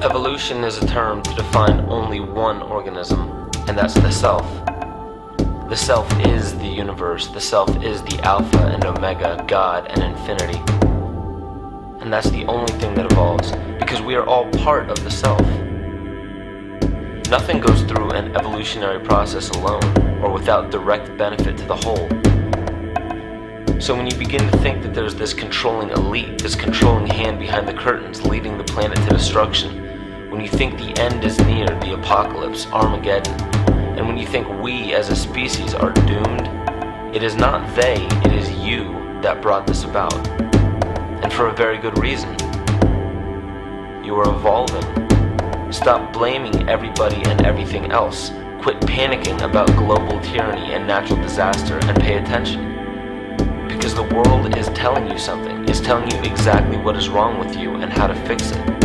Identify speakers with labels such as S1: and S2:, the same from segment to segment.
S1: Evolution is a term to define only one organism, and that's the self. The self is the universe, the self is the Alpha and Omega, God and infinity. And that's the only thing that evolves, because we are all part of the self. Nothing goes through an evolutionary process alone, or without direct benefit to the whole. So when you begin to think that there's this controlling elite, this controlling hand behind the curtains leading the planet to destruction, when you think the end is near, the apocalypse, Armageddon, and when you think we as a species are doomed, it is not they, it is you that brought this about. And for a very good reason. You are evolving. Stop blaming everybody and everything else. Quit panicking about global tyranny and natural disaster and pay attention. Because the world is telling you something, is telling you exactly what is wrong with you and how to fix it.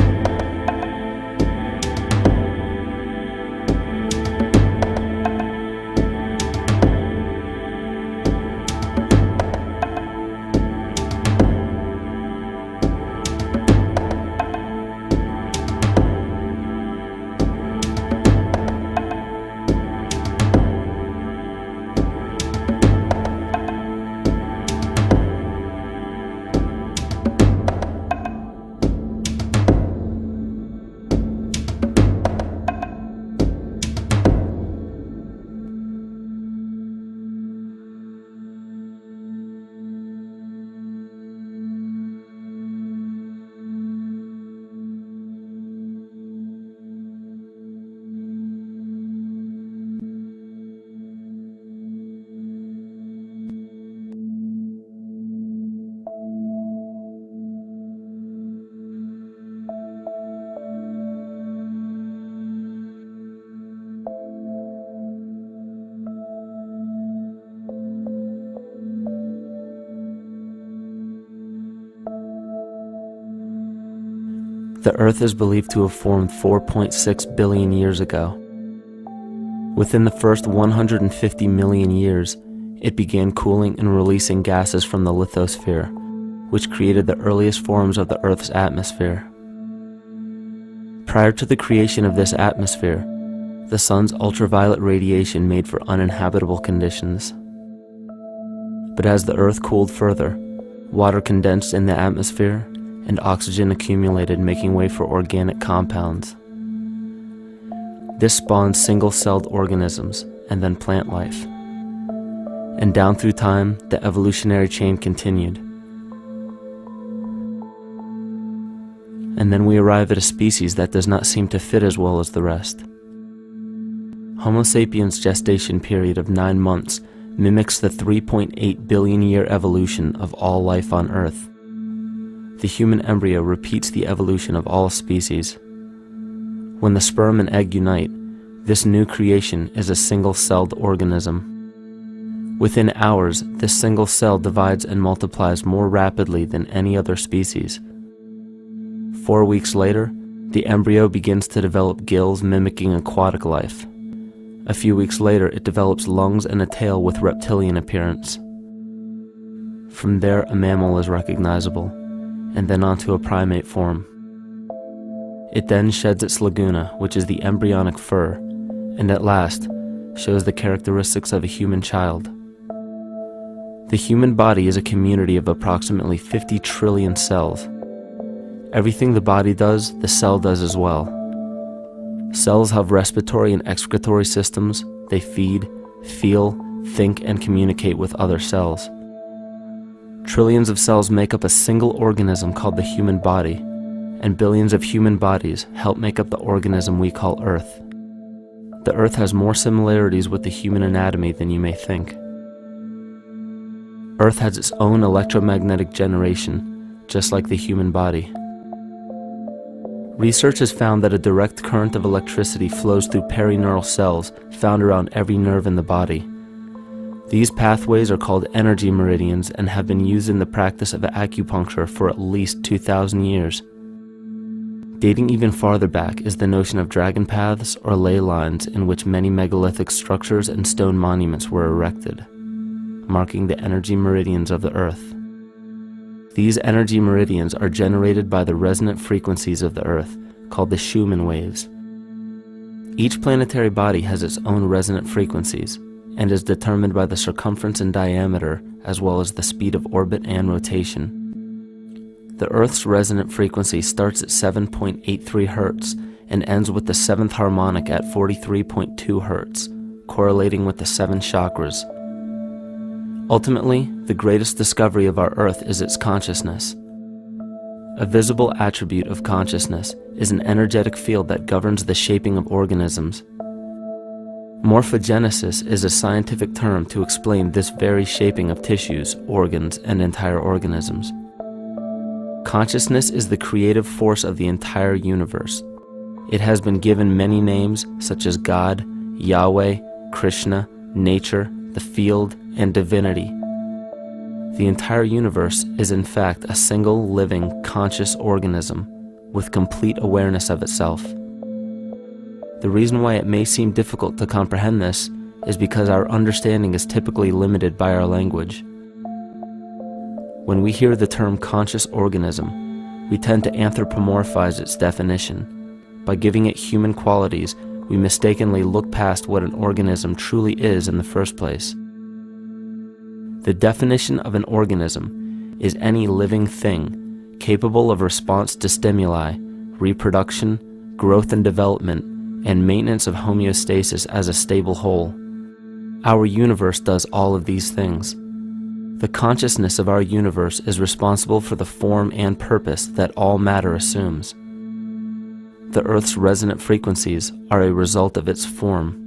S2: The Earth is believed to have formed 4.6 billion years ago. Within the first 150 million years, it began cooling and releasing gases from the lithosphere, which created the earliest forms of the Earth's atmosphere. Prior to the creation of this atmosphere, the sun's ultraviolet radiation made for uninhabitable conditions. But as the Earth cooled further, water condensed in the atmosphere and oxygen accumulated, making way for organic compounds. This spawned single-celled organisms and then plant life. And down through time, the evolutionary chain continued. And then we arrive at a species that does not seem to fit as well as the rest. Homo sapiens' gestation period of 9 months mimics the 3.8 billion year evolution of all life on Earth. The human embryo repeats the evolution of all species. When the sperm and egg unite, this new creation is a single-celled organism. Within hours, this single cell divides and multiplies more rapidly than any other species. 4 weeks later, the embryo begins to develop gills mimicking aquatic life. A few weeks later, it develops lungs and a tail with reptilian appearance. From there, a mammal is recognizable, and then onto a primate form. It then sheds its laguna, which is the embryonic fur, and at last shows the characteristics of a human child. The human body is a community of approximately 50 trillion cells. Everything the body does, the cell does as well. Cells have respiratory and excretory systems. They feed, feel, think, and communicate with other cells. Trillions of cells make up a single organism called the human body, and billions of human bodies help make up the organism we call Earth. The Earth has more similarities with the human anatomy than you may think. Earth has its own electromagnetic generation, just like the human body. Research has found that a direct current of electricity flows through perineural cells found around every nerve in the body. These pathways are called energy meridians and have been used in the practice of acupuncture for at least 2,000 years. Dating even farther back is the notion of dragon paths or ley lines in which many megalithic structures and stone monuments were erected, marking the energy meridians of the Earth. These energy meridians are generated by the resonant frequencies of the Earth, called the Schumann waves. Each planetary body has its own resonant frequencies and is determined by the circumference and diameter as well as the speed of orbit and rotation. The Earth's resonant frequency starts at 7.83 Hz and ends with the 7th harmonic at 43.2 Hz, correlating with the 7 chakras. Ultimately, the greatest discovery of our Earth is its consciousness. A visible attribute of consciousness is an energetic field that governs the shaping of organisms. Morphogenesis is a scientific term to explain this very shaping of tissues, organs, and entire organisms. Consciousness is the creative force of the entire universe. It has been given many names such as God, Yahweh, Krishna, nature, the field, and divinity. The entire universe is in fact a single living, conscious organism with complete awareness of itself. The reason why it may seem difficult to comprehend this is because our understanding is typically limited by our language. When we hear the term conscious organism, we tend to anthropomorphize its definition. By giving it human qualities, we mistakenly look past what an organism truly is in the first place. The definition of an organism is any living thing capable of response to stimuli, reproduction, growth and development, and maintenance of homeostasis as a stable whole. Our universe does all of these things. The consciousness of our universe is responsible for the form and purpose that all matter assumes. The Earth's resonant frequencies are a result of its form.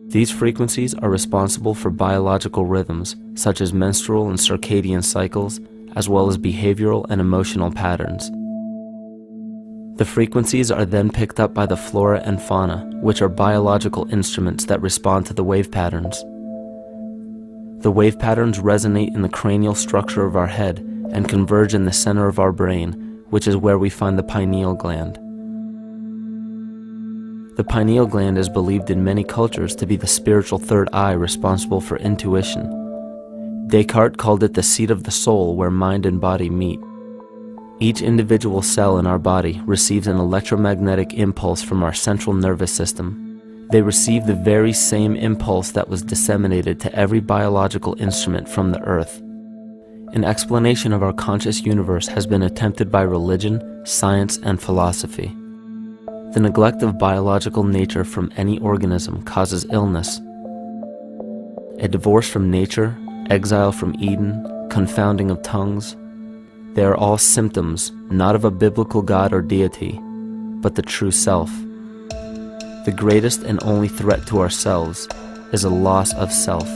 S2: These frequencies are responsible for biological rhythms, such as menstrual and circadian cycles, as well as behavioral and emotional patterns. The frequencies are then picked up by the flora and fauna, which are biological instruments that respond to the wave patterns. The wave patterns resonate in the cranial structure of our head and converge in the center of our brain, which is where we find the pineal gland. The pineal gland is believed in many cultures to be the spiritual third eye responsible for intuition. Descartes called it the seat of the soul where mind and body meet. Each individual cell in our body receives an electromagnetic impulse from our central nervous system. They receive the very same impulse that was disseminated to every biological instrument from the earth. An explanation of our conscious universe has been attempted by religion, science, and philosophy. The neglect of biological nature from any organism causes illness. A divorce from nature, exile from Eden, confounding of tongues, they are all symptoms not of a biblical God or deity, but the true self. The greatest and only threat to ourselves is a loss of self,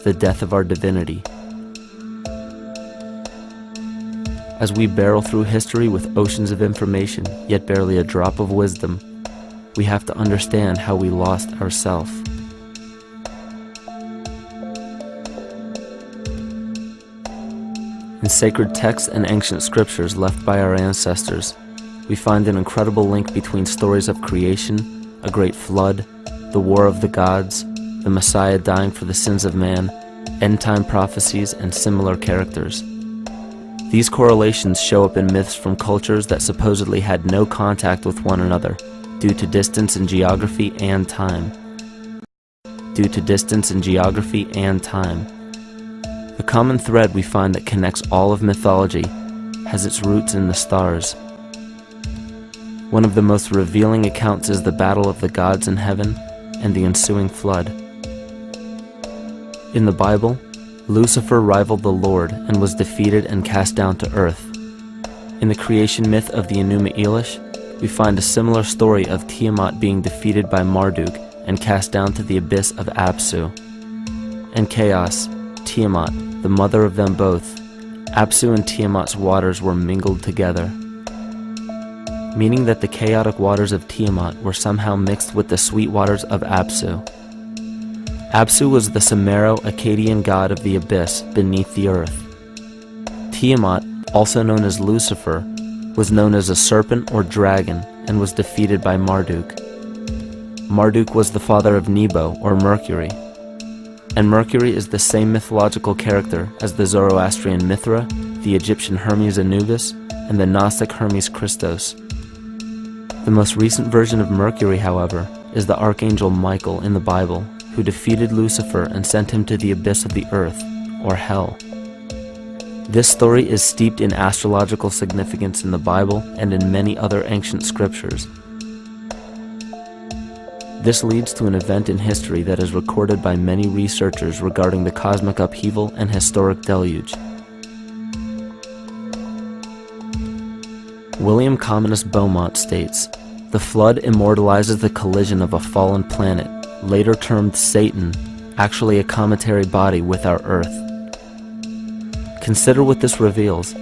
S2: the death of our divinity. As we barrel through history with oceans of information, yet barely a drop of wisdom, we have to understand how we lost ourself. In sacred texts and ancient scriptures left by our ancestors, we find an incredible link between stories of creation, a great flood, the war of the gods, the Messiah dying for the sins of man, end-time prophecies, and similar characters. These correlations show up in myths from cultures that supposedly had no contact with one another due to distance in geography and time. The common thread we find that connects all of mythology has its roots in the stars. One of the most revealing accounts is the battle of the gods in heaven and the ensuing flood. In the Bible, Lucifer rivaled the Lord and was defeated and cast down to earth. In the creation myth of the Enuma Elish, we find a similar story of Tiamat being defeated by Marduk and cast down to the abyss of Apsu. In chaos, Tiamat, the mother of them both, Apsu and Tiamat's waters were mingled together, meaning that the chaotic waters of Tiamat were somehow mixed with the sweet waters of Apsu. Apsu was the Sumero-Akkadian god of the abyss beneath the earth. Tiamat, also known as Lucifer, was known as a serpent or dragon and was defeated by Marduk. Marduk was the father of Nebo or Mercury, and Mercury is the same mythological character as the Zoroastrian Mithra, the Egyptian Hermes Anubis, and the Gnostic Hermes Christos. The most recent version of Mercury, however, is the Archangel Michael in the Bible, who defeated Lucifer and sent him to the abyss of the earth, or hell. This story is steeped in astrological significance in the Bible and in many other ancient scriptures. This leads to an event in history that is recorded by many researchers regarding the cosmic upheaval and historic deluge. William Commonus Beaumont states, "The flood immortalizes the collision of a fallen planet, later termed Satan, actually a cometary body with our Earth." Consider what this reveals.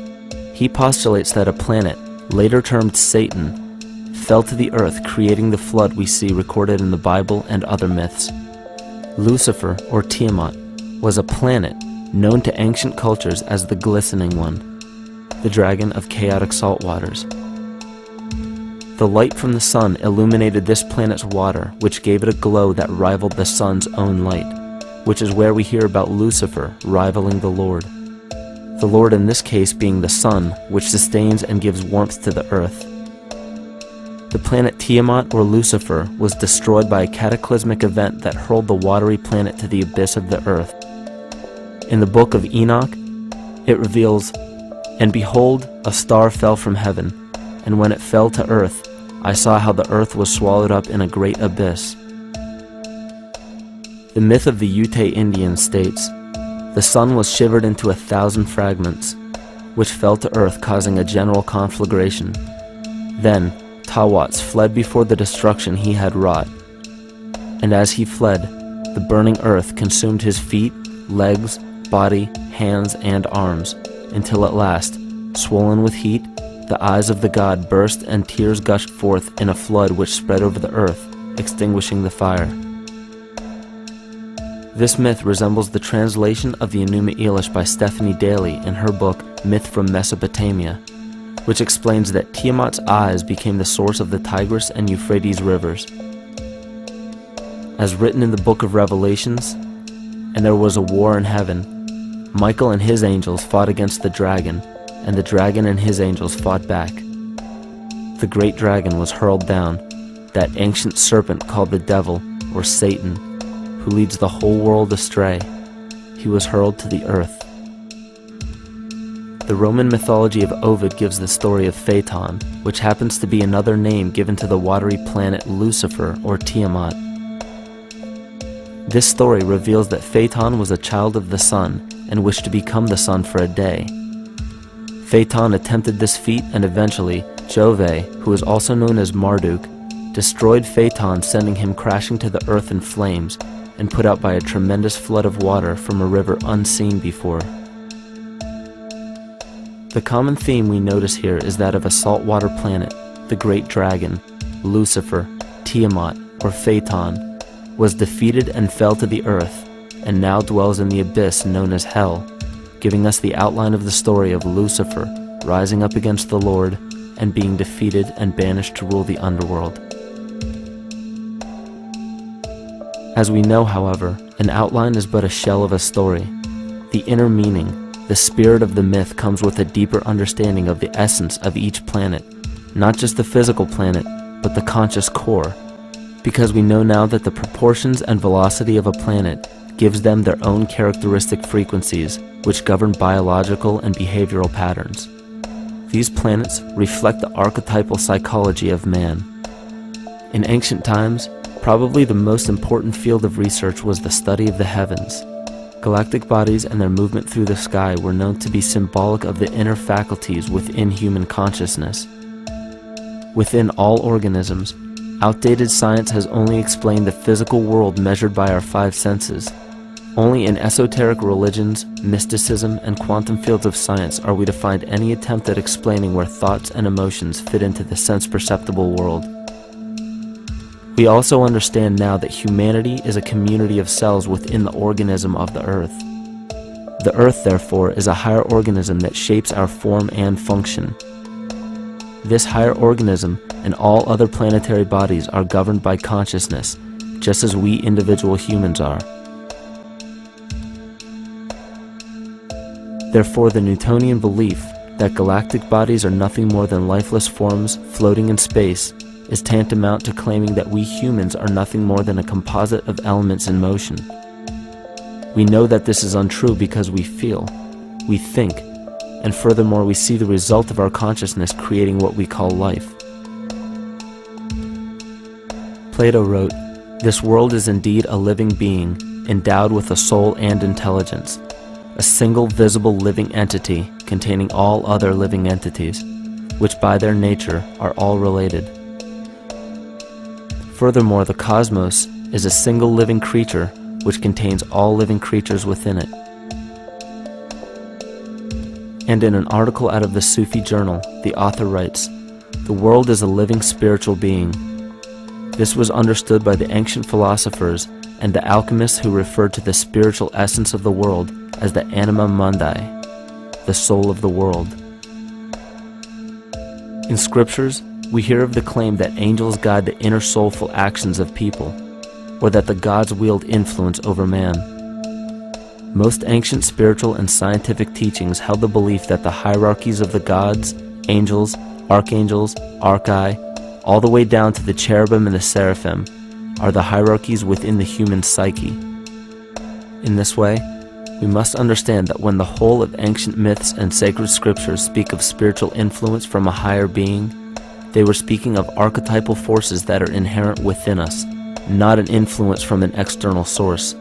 S2: He postulates that a planet, later termed Satan, fell to the earth, creating the flood we see recorded in the Bible and other myths. Lucifer, or Tiamat, was a planet known to ancient cultures as the Glistening One, the dragon of chaotic salt waters. The light from the sun illuminated this planet's water, which gave it a glow that rivaled the sun's own light, which is where we hear about Lucifer rivaling the Lord. The Lord in this case being the sun, which sustains and gives warmth to the earth. The planet Tiamat, or Lucifer, was destroyed by a cataclysmic event that hurled the watery planet to the abyss of the earth. In the book of Enoch, it reveals, "And behold, a star fell from heaven, and when it fell to earth, I saw how the earth was swallowed up in a great abyss." The myth of the Ute Indians states, "The sun was shivered into 1,000 fragments, which fell to earth, causing a general conflagration. Then Tawats fled before the destruction he had wrought. And as he fled, the burning earth consumed his feet, legs, body, hands, and arms, until at last, swollen with heat, the eyes of the god burst and tears gushed forth in a flood which spread over the earth, extinguishing the fire." This myth resembles the translation of the Enuma Elish by Stephanie Daly in her book Myth from Mesopotamia, which explains that Tiamat's eyes became the source of the Tigris and Euphrates rivers. As written in the book of Revelations, "And there was a war in heaven. Michael and his angels fought against the dragon, and the dragon and his angels fought back. The great dragon was hurled down, that ancient serpent called the devil, or Satan, who leads the whole world astray. He was hurled to the earth." The Roman mythology of Ovid gives the story of Phaeton, which happens to be another name given to the watery planet Lucifer, or Tiamat. This story reveals that Phaeton was a child of the sun and wished to become the sun for a day. Phaeton attempted this feat, and eventually Jove, who is also known as Marduk, destroyed Phaeton, sending him crashing to the earth in flames and put out by a tremendous flood of water from a river unseen before. The common theme we notice here is that of a saltwater planet, the great dragon, Lucifer, Tiamat, or Phaeton, was defeated and fell to the earth, and now dwells in the abyss known as hell, giving us the outline of the story of Lucifer rising up against the Lord and being defeated and banished to rule the underworld. As we know, however, an outline is but a shell of a story. The inner meaning, the spirit of the myth, comes with a deeper understanding of the essence of each planet, not just the physical planet, but the conscious core, because we know now that the proportions and velocity of a planet gives them their own characteristic frequencies, which govern biological and behavioral patterns. These planets reflect the archetypal psychology of man. In ancient times, probably the most important field of research was the study of the heavens. Galactic bodies and their movement through the sky were known to be symbolic of the inner faculties within human consciousness. Within all organisms, outdated science has only explained the physical world measured by our five senses. Only in esoteric religions, mysticism, and quantum fields of science are we to find any attempt at explaining where thoughts and emotions fit into the sense-perceptible world. We also understand now that humanity is a community of cells within the organism of the Earth. The Earth, therefore, is a higher organism that shapes our form and function. This higher organism and all other planetary bodies are governed by consciousness, just as we individual humans are. Therefore, the Newtonian belief that galactic bodies are nothing more than lifeless forms floating in space is tantamount to claiming that we humans are nothing more than a composite of elements in motion. We know that this is untrue because we feel, we think, and furthermore we see the result of our consciousness creating what we call life. Plato wrote, "This world is indeed a living being, endowed with a soul and intelligence, a single visible living entity containing all other living entities, which by their nature are all related." Furthermore, the cosmos is a single living creature which contains all living creatures within it. And in an article out of the Sufi journal, the author writes, "The world is a living spiritual being." This was understood by the ancient philosophers and the alchemists who referred to the spiritual essence of the world as the anima mundi, the soul of the world. In scriptures, we hear of the claim that angels guide the inner soulful actions of people, or that the gods wield influence over man. Most ancient spiritual and scientific teachings held the belief that the hierarchies of the gods, angels, archangels, archai, all the way down to the cherubim and the seraphim, are the hierarchies within the human psyche. In this way, we must understand that when the whole of ancient myths and sacred scriptures speak of spiritual influence from a higher being, they were speaking of archetypal forces that are inherent within us, not an influence from an external source.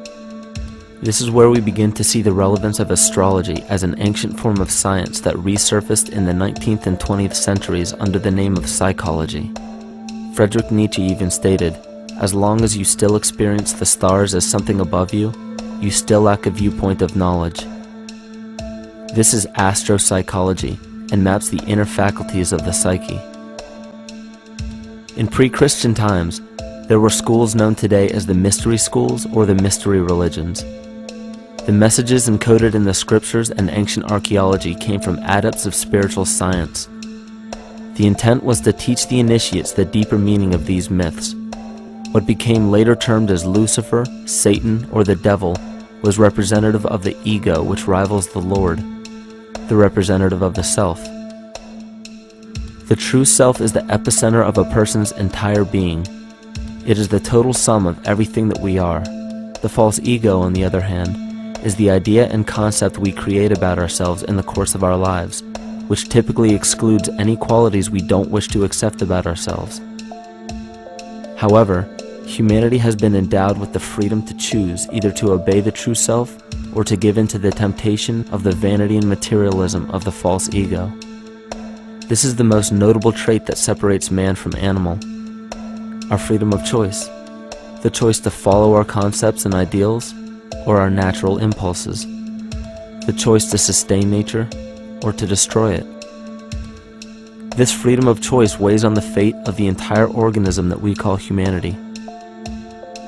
S2: This is where we begin to see the relevance of astrology as an ancient form of science that resurfaced in the 19th and 20th centuries under the name of psychology. Friedrich Nietzsche even stated, "As long as you still experience the stars as something above you, you still lack a viewpoint of knowledge." This is astropsychology and maps the inner faculties of the psyche. In pre-Christian times, there were schools known today as the mystery schools or the mystery religions. The messages encoded in the scriptures and ancient archaeology came from adepts of spiritual science. The intent was to teach the initiates the deeper meaning of these myths. What became later termed as Lucifer, Satan, or the devil was representative of the ego, which rivals the Lord, the representative of the self. The true self is the epicenter of a person's entire being. It is the total sum of everything that we are. The false ego, on the other hand, is the idea and concept we create about ourselves in the course of our lives, which typically excludes any qualities we don't wish to accept about ourselves. However, humanity has been endowed with the freedom to choose either to obey the true self or to give in to the temptation of the vanity and materialism of the false ego. This is the most notable trait that separates man from animal: our freedom of choice, the choice to follow our concepts and ideals or our natural impulses, the choice to sustain nature or to destroy it. This freedom of choice weighs on the fate of the entire organism that we call humanity.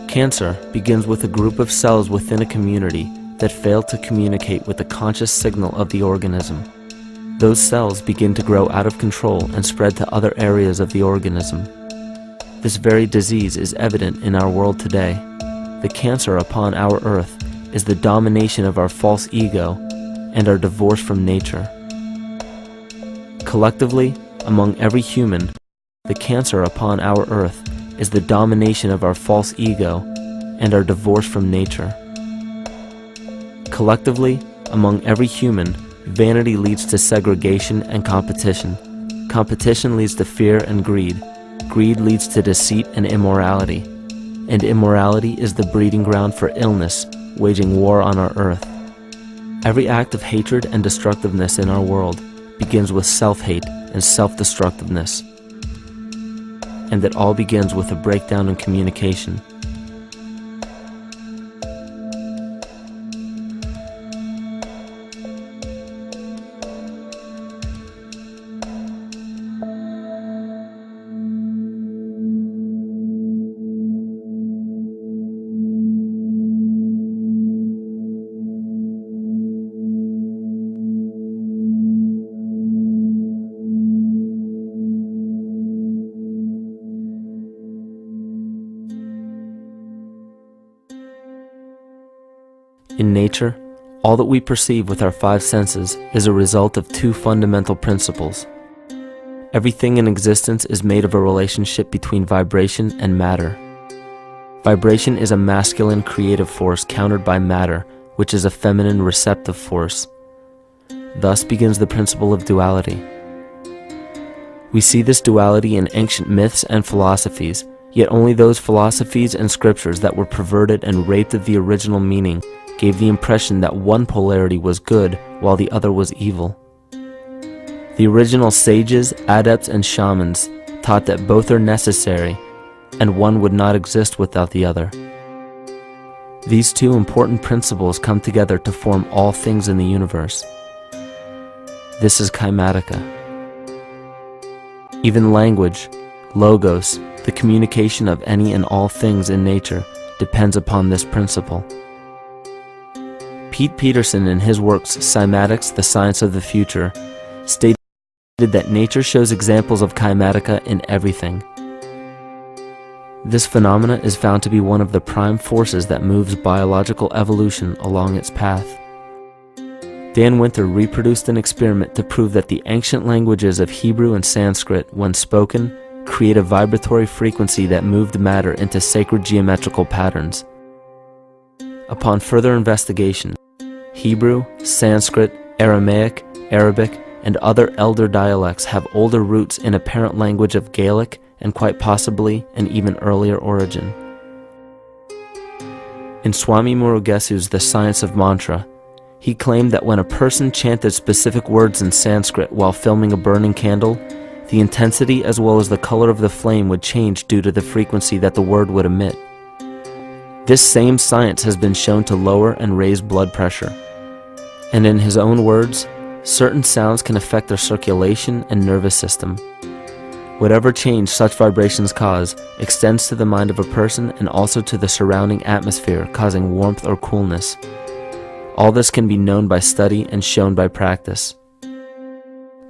S2: Cancer begins with a group of cells within a community that fail to communicate with the conscious signal of the organism. Those cells begin to grow out of control and spread to other areas of the organism. This very disease is evident in our world today. The cancer upon our earth is the domination of our false ego and our divorce from nature. Collectively, among every human, the cancer upon our earth is the domination of our false ego and our divorce from nature. Collectively, among every human, vanity leads to segregation and competition. Competition leads to fear and greed. Greed leads to deceit and immorality. And immorality is the breeding ground for illness, waging war on our earth. Every act of hatred and destructiveness in our world begins with self-hate and self-destructiveness. And it all begins with a breakdown in communication. In nature, all that we perceive with our five senses is a result of two fundamental principles. Everything in existence is made of a relationship between vibration and matter. Vibration is a masculine creative force countered by matter, which is a feminine receptive force. Thus begins the principle of duality. We see this duality in ancient myths and philosophies, yet only those philosophies and scriptures that were perverted and raped of the original meaning gave the impression that one polarity was good while the other was evil. The original sages, adepts, and shamans taught that both are necessary and one would not exist without the other. These two important principles come together to form all things in the universe. This is Kymatica. Even language, logos, the communication of any and all things in nature, depends upon this principle. Pete Peterson, in his works Cymatics, The Science of the Future, stated that nature shows examples of Kymatica in everything. This phenomena is found to be one of the prime forces that moves biological evolution along its path. Dan Winter reproduced an experiment to prove that the ancient languages of Hebrew and Sanskrit, when spoken, create a vibratory frequency that moved matter into sacred geometrical patterns. Upon further investigation, Hebrew, Sanskrit, Aramaic, Arabic, and other elder dialects have older roots in a parent language of Gaelic and quite possibly an even earlier origin. In Swami Murugesu's The Science of Mantra, he claimed that when a person chanted specific words in Sanskrit while filming a burning candle, the intensity as well as the color of the flame would change due to the frequency that the word would emit. This same science has been shown to lower and raise blood pressure. And in his own words, certain sounds can affect their circulation and nervous system. Whatever change such vibrations cause extends to the mind of a person and also to the surrounding atmosphere, causing warmth or coolness. All this can be known by study and shown by practice.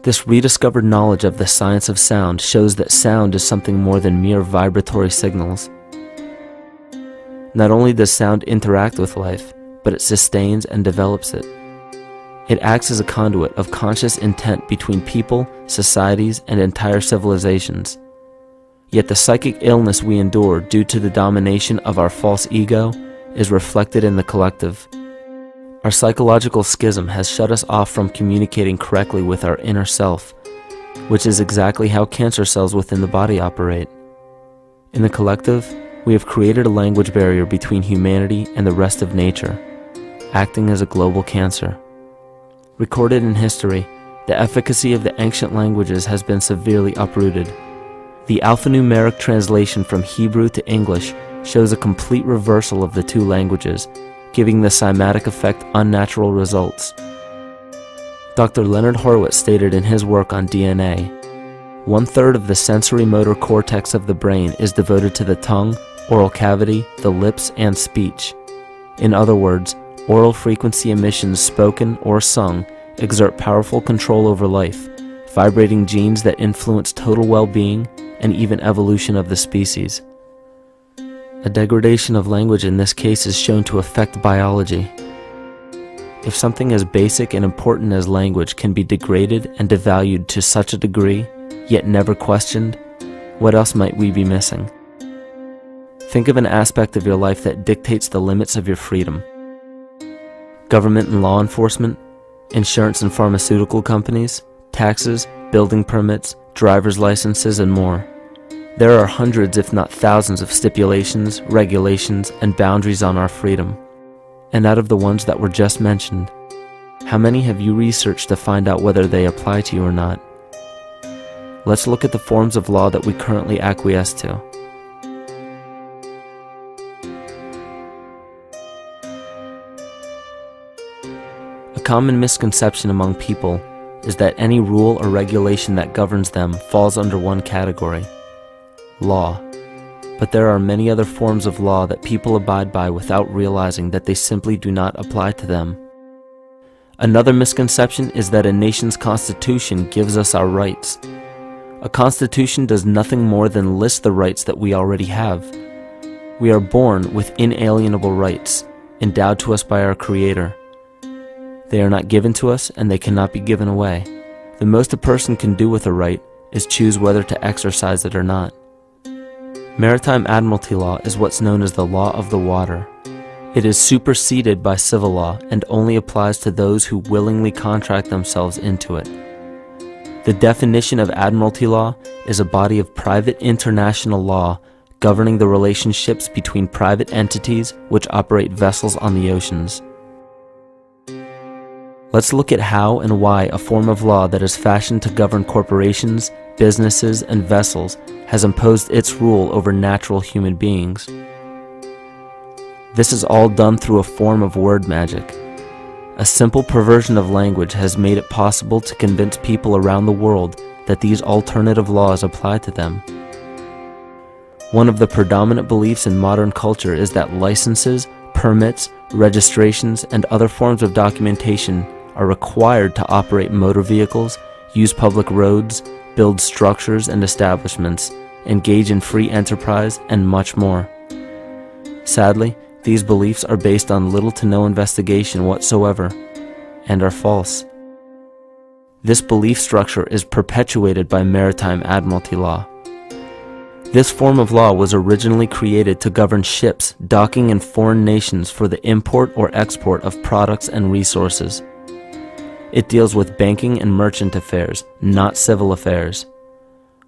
S2: This rediscovered knowledge of the science of sound shows that sound is something more than mere vibratory signals. Not only does sound interact with life, but it sustains and develops it. It acts as a conduit of conscious intent between people, societies, and entire civilizations. Yet the psychic illness we endure due to the domination of our false ego is reflected in the collective. Our psychological schism has shut us off from communicating correctly with our inner self, which is exactly how cancer cells within the body operate. In the collective, we have created a language barrier between humanity and the rest of nature, acting as a global cancer. Recorded in history, the efficacy of the ancient languages has been severely uprooted. The alphanumeric translation from Hebrew to English shows a complete reversal of the two languages, giving the cymatic effect unnatural results. Dr. Leonard Horowitz stated in his work on DNA, 1/3 of the sensory motor cortex of the brain is devoted to the tongue, oral cavity, the lips, and speech. In other words, oral frequency emissions spoken or sung exert powerful control over life, vibrating genes that influence total well-being and even evolution of the species. A degradation of language in this case is shown to affect biology. If something as basic and important as language can be degraded and devalued to such a degree, yet never questioned, what else might we be missing? Think of an aspect of your life that dictates the limits of your freedom. Government and law enforcement, insurance and pharmaceutical companies, taxes, building permits, driver's licenses, and more. There are hundreds if not thousands of stipulations, regulations, and boundaries on our freedom. And out of the ones that were just mentioned, how many have you researched to find out whether they apply to you or not? Let's look at the forms of law that we currently acquiesce to. A common misconception among people is that any rule or regulation that governs them falls under one category: law. But there are many other forms of law that people abide by without realizing that they simply do not apply to them. Another misconception is that a nation's constitution gives us our rights. A constitution does nothing more than list the rights that we already have. We are born with inalienable rights, endowed to us by our Creator. They are not given to us, and they cannot be given away. The most a person can do with a right is choose whether to exercise it or not. Maritime Admiralty law is what's known as the law of the water. It is superseded by civil law and only applies to those who willingly contract themselves into it. The definition of Admiralty law is a body of private international law governing the relationships between private entities which operate vessels on the oceans. Let's look at how and why a form of law that is fashioned to govern corporations, businesses, and vessels has imposed its rule over natural human beings. This is all done through a form of word magic. A simple perversion of language has made it possible to convince people around the world that these alternative laws apply to them. One of the predominant beliefs in modern culture is that licenses, permits, registrations, and other forms of documentation are required to operate motor vehicles, use public roads, build structures and establishments, engage in free enterprise, and much more. Sadly, these beliefs are based on little to no investigation whatsoever, and are false. This belief structure is perpetuated by Maritime Admiralty law. This form of law was originally created to govern ships docking in foreign nations for the import or export of products and resources. It deals with banking and merchant affairs, not civil affairs.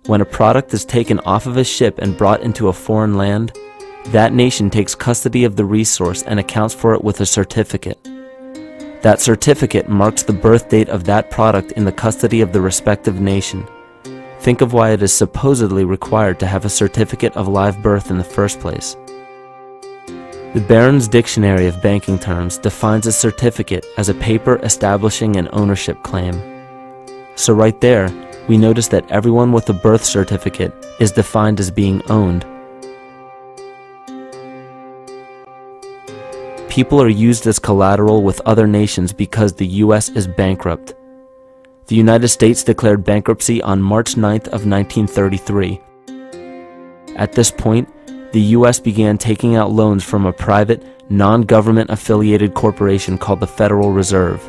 S2: When a product is taken off of a ship and brought into a foreign land, that nation takes custody of the resource and accounts for it with a certificate. That certificate marks the birth date of that product in the custody of the respective nation. Think of why it is supposedly required to have a certificate of live birth in the first place. The Barron's Dictionary of Banking Terms defines a certificate as a paper establishing an ownership claim. So right there, we notice that everyone with a birth certificate is defined as being owned. People are used as collateral with other nations because the U.S. is bankrupt. The United States declared bankruptcy on March 9th of 1933. At this point, the U.S. began taking out loans from a private, non-government affiliated corporation called the Federal Reserve.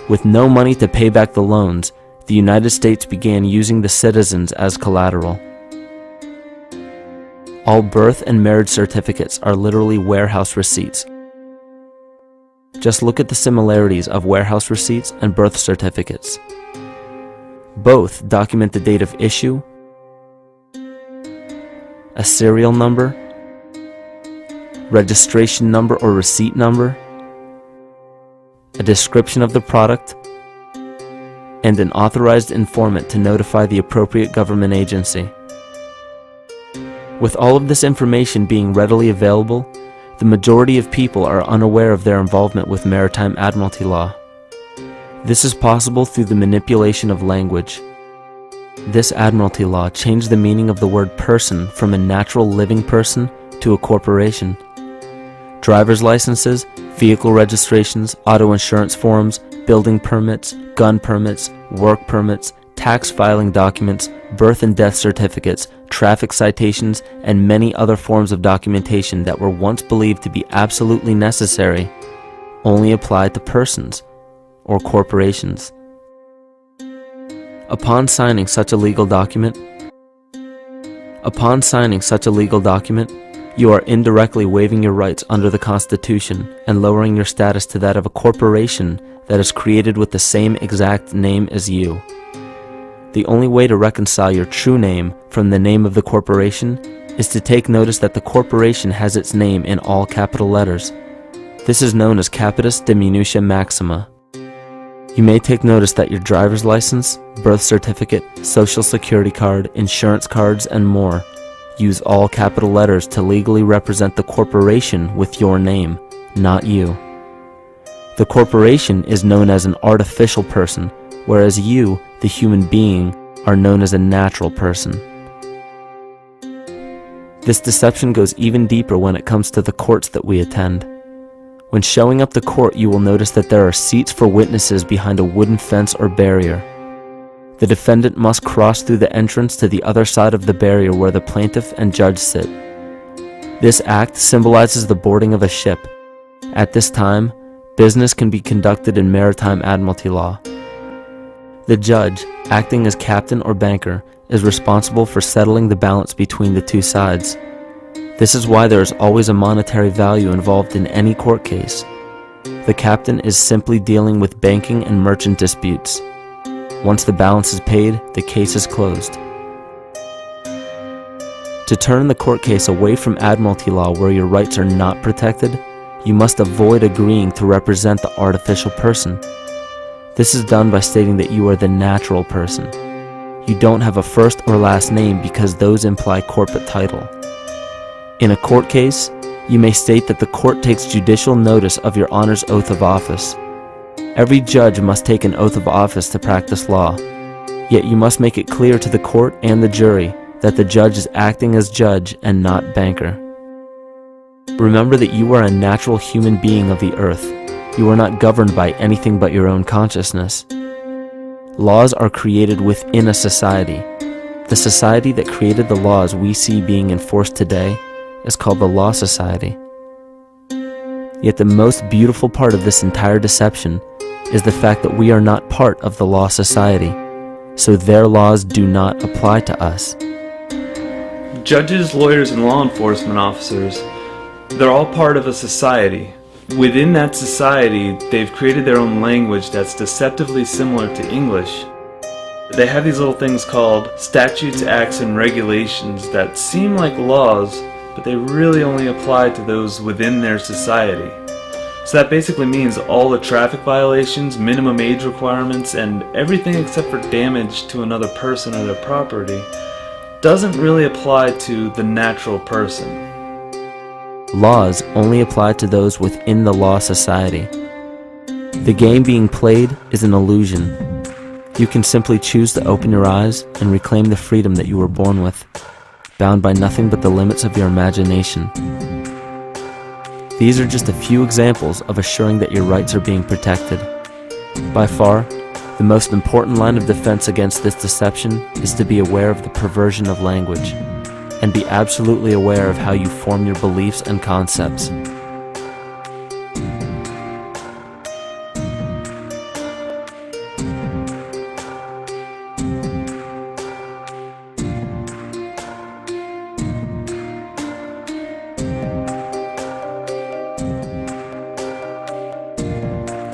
S2: With no money to pay back the loans, the United States began using the citizens as collateral. All birth and marriage certificates are literally warehouse receipts. Just look at the similarities of warehouse receipts and birth certificates. Both document the date of issue, a serial number, registration number or receipt number, a description of the product, and an authorized informant to notify the appropriate government agency. With all of this information being readily available, the majority of people are unaware of their involvement with Maritime Admiralty law. This is possible through the manipulation of language. This Admiralty law changed the meaning of the word person from a natural living person to a corporation. Driver's licenses, vehicle registrations, auto insurance forms, building permits, gun permits, work permits, tax filing documents, birth and death certificates, traffic citations, and many other forms of documentation that were once believed to be absolutely necessary only applied to persons or corporations. Upon signing such a legal document, you are indirectly waiving your rights under the Constitution and lowering your status to that of a corporation that is created with the same exact name as you. The only way to reconcile your true name from the name of the corporation is to take notice that the corporation has its name in all capital letters. This is known as capitis diminutia maxima. You may take notice that your driver's license, birth certificate, social security card, insurance cards, and more use all capital letters to legally represent the corporation with your name, not you. The corporation is known as an artificial person, whereas you, the human being, are known as a natural person. This deception goes even deeper when it comes to the courts that we attend. When showing up to court, you will notice that there are seats for witnesses behind a wooden fence or barrier. The defendant must cross through the entrance to the other side of the barrier where the plaintiff and judge sit. This act symbolizes the boarding of a ship. At this time, business can be conducted in Maritime Admiralty law. The judge, acting as captain or banker, is responsible for settling the balance between the two sides. This is why there is always a monetary value involved in any court case. The captain is simply dealing with banking and merchant disputes. Once the balance is paid, the case is closed. To turn the court case away from Admiralty law where your rights are not protected, you must avoid agreeing to represent the artificial person. This is done by stating that you are the natural person. You don't have a first or last name because those imply corporate title. In a court case, you may state that the court takes judicial notice of your honor's oath of office. Every judge must take an oath of office to practice law, yet you must make it clear to the court and the jury that the judge is acting as judge and not banker. Remember that you are a natural human being of the earth. You are not governed by anything but your own consciousness. Laws are created within a society. The society that created the laws we see being enforced today is called the Law Society. Yet the most beautiful part of this entire deception is the fact that we are not part of the Law Society, so their laws do not apply to us.
S3: Judges, lawyers, and law enforcement officers, they're all part of a society. Within that society, they've created their own language that's deceptively similar to English. They have these little things called statutes, acts, and regulations that seem like laws, but they really only apply to those within their society. So that basically means all the traffic violations, minimum age requirements, and everything except for damage to another person or their property doesn't really apply to the natural person.
S2: Laws only apply to those within the Law Society. The game being played is an illusion. You can simply choose to open your eyes and reclaim the freedom that you were born with, bound by nothing but the limits of your imagination. These are just a few examples of assuring that your rights are being protected. By far, the most important line of defense against this deception is to be aware of the perversion of language, and be absolutely aware of how you form your beliefs and concepts.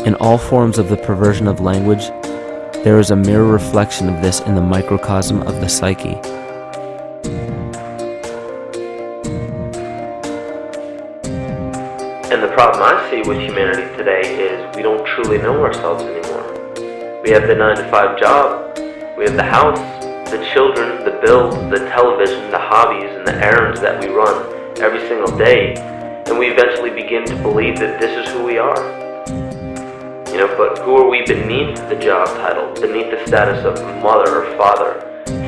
S2: In all forms of the perversion of language, there is a mirror reflection of this in the microcosm of the psyche.
S1: And the problem I see with humanity today is we don't truly know ourselves anymore. We have the 9-to-5 job, we have the house, the children, the bills, the television, the hobbies, and the errands that we run every single day, and we eventually begin to believe that this is who we are. But who are we beneath the job title, beneath the status of mother or father,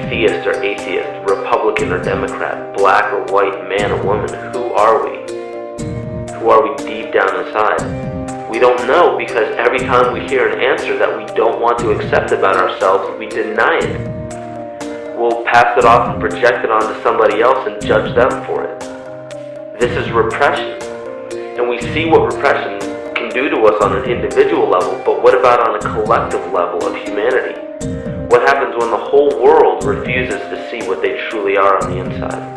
S1: theist or atheist, Republican or Democrat, black or white, man or woman? Who are we? Who are we deep down inside? We don't know, because every time we hear an answer that we don't want to accept about ourselves, we deny it. We'll pass it off and project it onto somebody else and judge them for it. This is repression. And we see what repression can do to us on an individual level, but what about on a collective level of humanity? What happens when the whole world refuses to see what they truly are on the inside?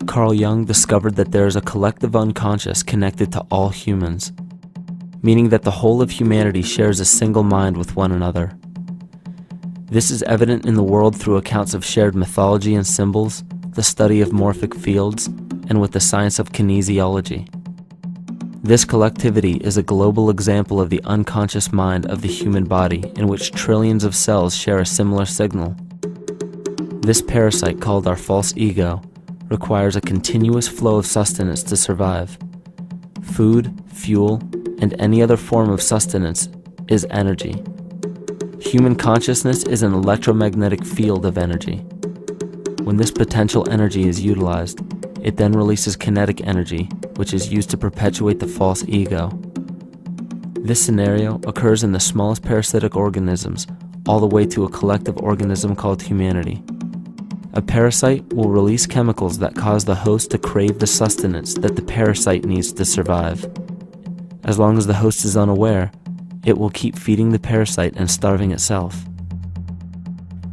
S2: Carl Jung discovered that there is a collective unconscious connected to all humans, meaning that the whole of humanity shares a single mind with one another. This is evident in the world through accounts of shared mythology and symbols, the study of morphic fields, and with the science of kinesiology. This collectivity is a global example of the unconscious mind of the human body, in which trillions of cells share a similar signal. This parasite, called our false ego, requires a continuous flow of sustenance to survive. Food, fuel, and any other form of sustenance is energy. Human consciousness is an electromagnetic field of energy. When this potential energy is utilized, it then releases kinetic energy, which is used to perpetuate the false ego. This scenario occurs in the smallest parasitic organisms, all the way to a collective organism called humanity. A parasite will release chemicals that cause the host to crave the sustenance that the parasite needs to survive. As long as the host is unaware, it will keep feeding the parasite and starving itself.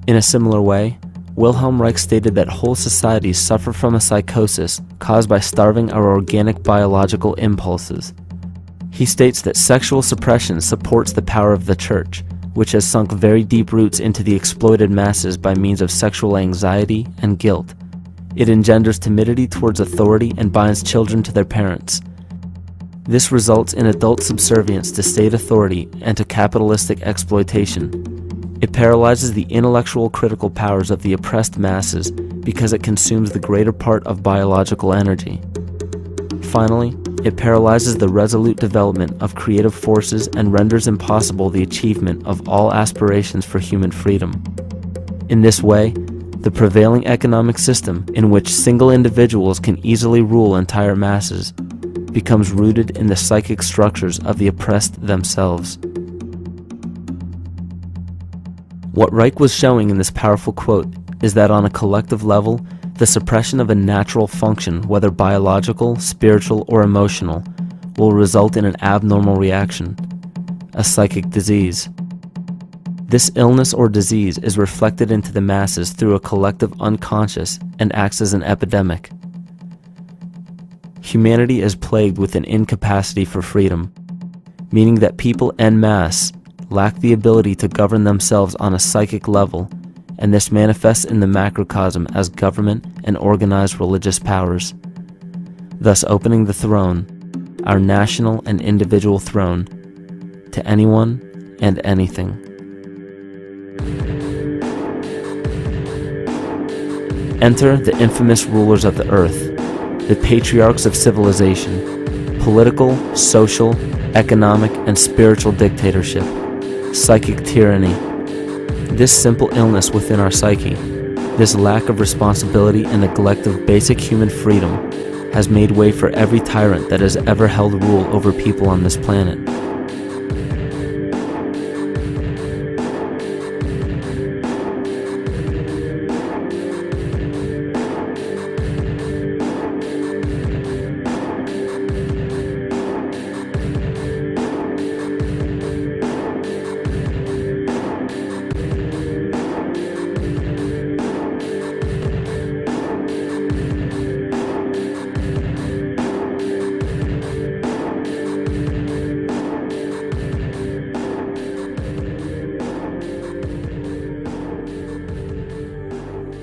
S2: In a similar way, Wilhelm Reich stated that whole societies suffer from a psychosis caused by starving our organic biological impulses. He states that sexual suppression supports the power of the church, which has sunk very deep roots into the exploited masses by means of sexual anxiety and guilt. It engenders timidity towards authority and binds children to their parents. This results in adult subservience to state authority and to capitalistic exploitation. It paralyzes the intellectual critical powers of the oppressed masses because it consumes the greater part of biological energy. Finally, it paralyzes the resolute development of creative forces and renders impossible the achievement of all aspirations for human freedom. In this way, the prevailing economic system, in which single individuals can easily rule entire masses, becomes rooted in the psychic structures of the oppressed themselves. What Reich was showing in this powerful quote is that on a collective level, the suppression of a natural function, whether biological, spiritual, or emotional, will result in an abnormal reaction, a psychic disease. This illness or disease is reflected into the masses through a collective unconscious and acts as an epidemic. Humanity is plagued with an incapacity for freedom, meaning that people en masse lack the ability to govern themselves on a psychic level, and this manifests in the macrocosm as government and organized religious powers, thus opening the throne, our national and individual throne, to anyone and anything. Enter the infamous rulers of the earth, the patriarchs of civilization, political, social, economic, and spiritual dictatorship, psychic tyranny. This simple illness within our psyche, this lack of responsibility and neglect of basic human freedom, has made way for every tyrant that has ever held rule over people on this planet.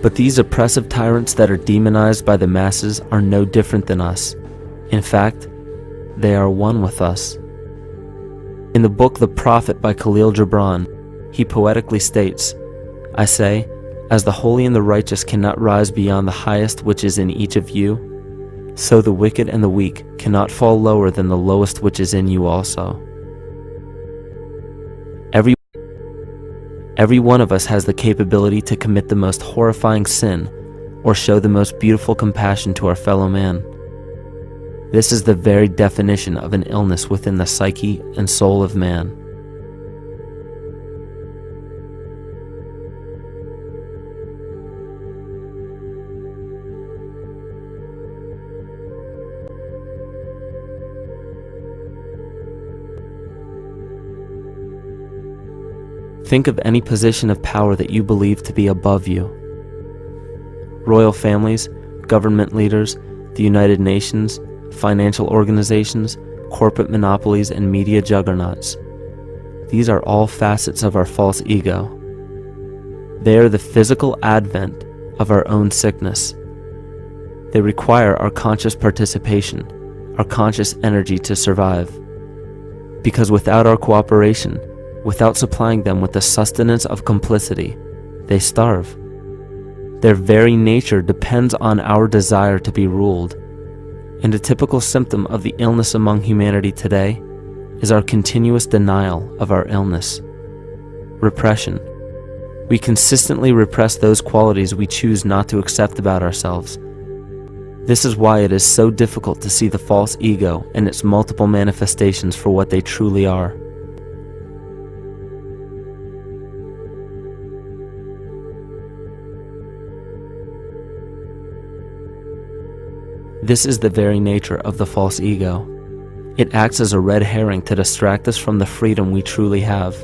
S2: But these oppressive tyrants that are demonized by the masses are no different than us. In fact, they are one with us. In the book The Prophet by Khalil Gibran, he poetically states, "I say, as the holy and the righteous cannot rise beyond the highest which is in each of you, so the wicked and the weak cannot fall lower than the lowest which is in you also." Every one of us has the capability to commit the most horrifying sin or show the most beautiful compassion to our fellow man. This is the very definition of an illness within the psyche and soul of man. Think of any position of power that you believe to be above you. Royal families, government leaders, the United Nations, financial organizations, corporate monopolies, and media juggernauts. These are all facets of our false ego. They are the physical advent of our own sickness. They require our conscious participation, our conscious energy to survive. Because without our cooperation, without supplying them with the sustenance of complicity, they starve. Their very nature depends on our desire to be ruled. And a typical symptom of the illness among humanity today is our continuous denial of our illness. Repression. We consistently repress those qualities we choose not to accept about ourselves. This is why it is so difficult to see the false ego and its multiple manifestations for what they truly are. This is the very nature of the false ego. It acts as a red herring to distract us from the freedom we truly have.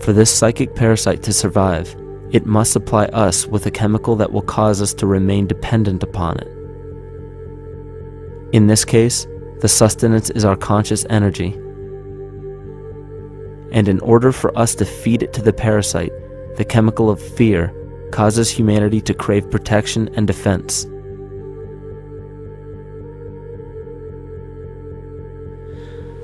S2: For this psychic parasite to survive, it must supply us with a chemical that will cause us to remain dependent upon it. In this case, the sustenance is our conscious energy. And in order for us to feed it to the parasite, the chemical of fear causes humanity to crave protection and defense.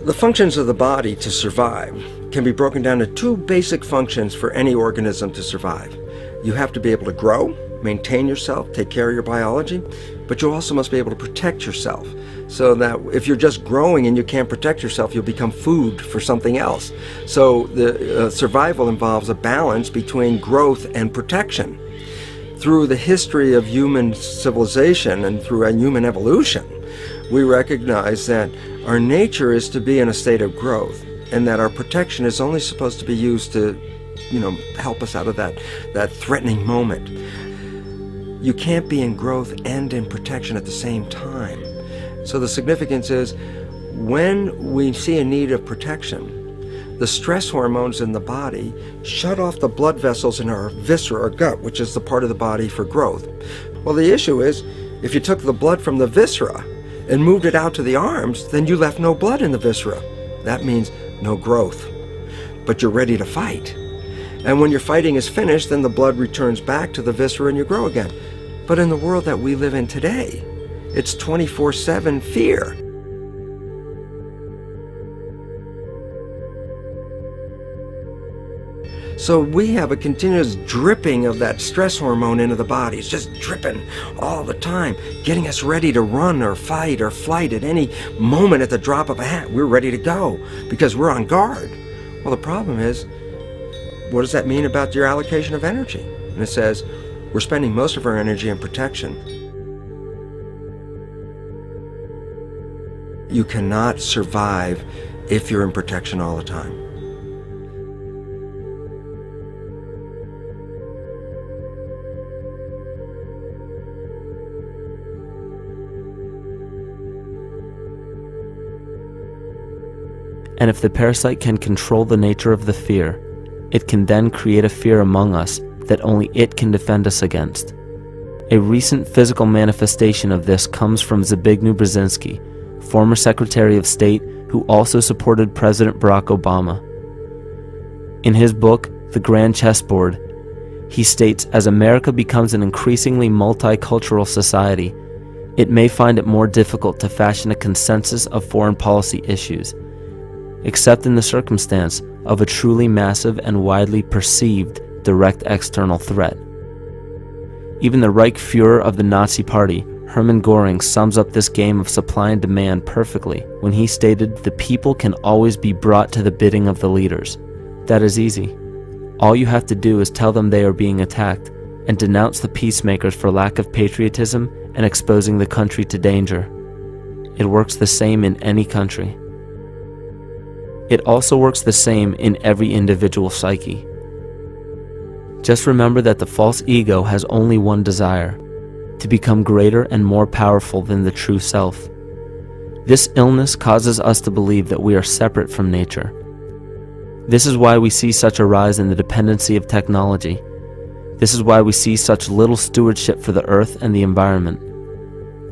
S4: The functions of the body to survive can be broken down to two basic functions for any organism to survive. You have to be able to grow, maintain yourself, take care of your biology, but you also must be able to protect yourself, so that if you're just growing and you can't protect yourself, you'll become food for something else. So the survival involves a balance between growth and protection. Through the history of human civilization and through human evolution, we recognize that our nature is to be in a state of growth, and that our protection is only supposed to be used to, help us out of that threatening moment. You can't be in growth and in protection at the same time. So the significance is, when we see a need of protection, the stress hormones in the body shut off the blood vessels in our viscera or gut, which is the part of the body for growth. Well, the issue is, if you took the blood from the viscera and moved it out to the arms, then you left no blood in the viscera. That means no growth. But you're ready to fight. And when your fighting is finished, then the blood returns back to the viscera and you grow again. But in the world that we live in today, it's 24/7 fear. So we have a continuous dripping of that stress hormone into the body. It's just dripping all the time, getting us ready to run or fight or flight at any moment at the drop of a hat. We're ready to go because we're on guard. Well, the problem is, what does that mean about your allocation of energy? And it says, we're spending most of our energy in protection. You cannot survive if you're in protection all the time.
S2: And if the parasite can control the nature of the fear, it can then create a fear among us that only it can defend us against. A recent physical manifestation of this comes from Zbigniew Brzezinski, former Secretary of State who also supported President Barack Obama. In his book, The Grand Chessboard, he states, as America becomes an increasingly multicultural society, it may find it more difficult to fashion a consensus of foreign policy issues, except in the circumstance of a truly massive and widely perceived direct external threat. Even the Reichsfuhrer of the Nazi Party, Hermann Göring, sums up this game of supply and demand perfectly when he stated, "The people can always be brought to the bidding of the leaders." That is easy. All you have to do is tell them they are being attacked and denounce the peacemakers for lack of patriotism and exposing the country to danger. It works the same in any country. It also works the same in every individual psyche. Just remember that the false ego has only one desire: to become greater and more powerful than the true self. This illness causes us to believe that we are separate from nature. This is why we see such a rise in the dependency of technology. This is why we see such little stewardship for the earth and the environment.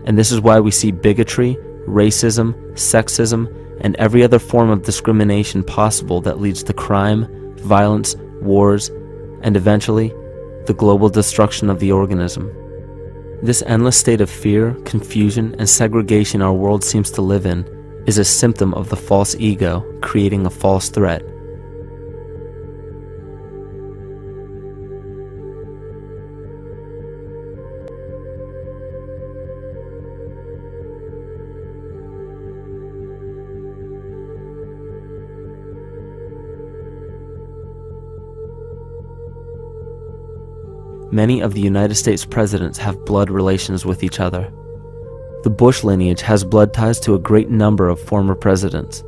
S2: And this is why we see bigotry, racism, sexism, and every other form of discrimination possible that leads to crime, violence, wars, and eventually, the global destruction of the organism. This endless state of fear, confusion, and segregation our world seems to live in is a symptom of the false ego creating a false threat. many of the United States presidents have blood relations with each other. The Bush lineage has blood ties to a great number of former presidents.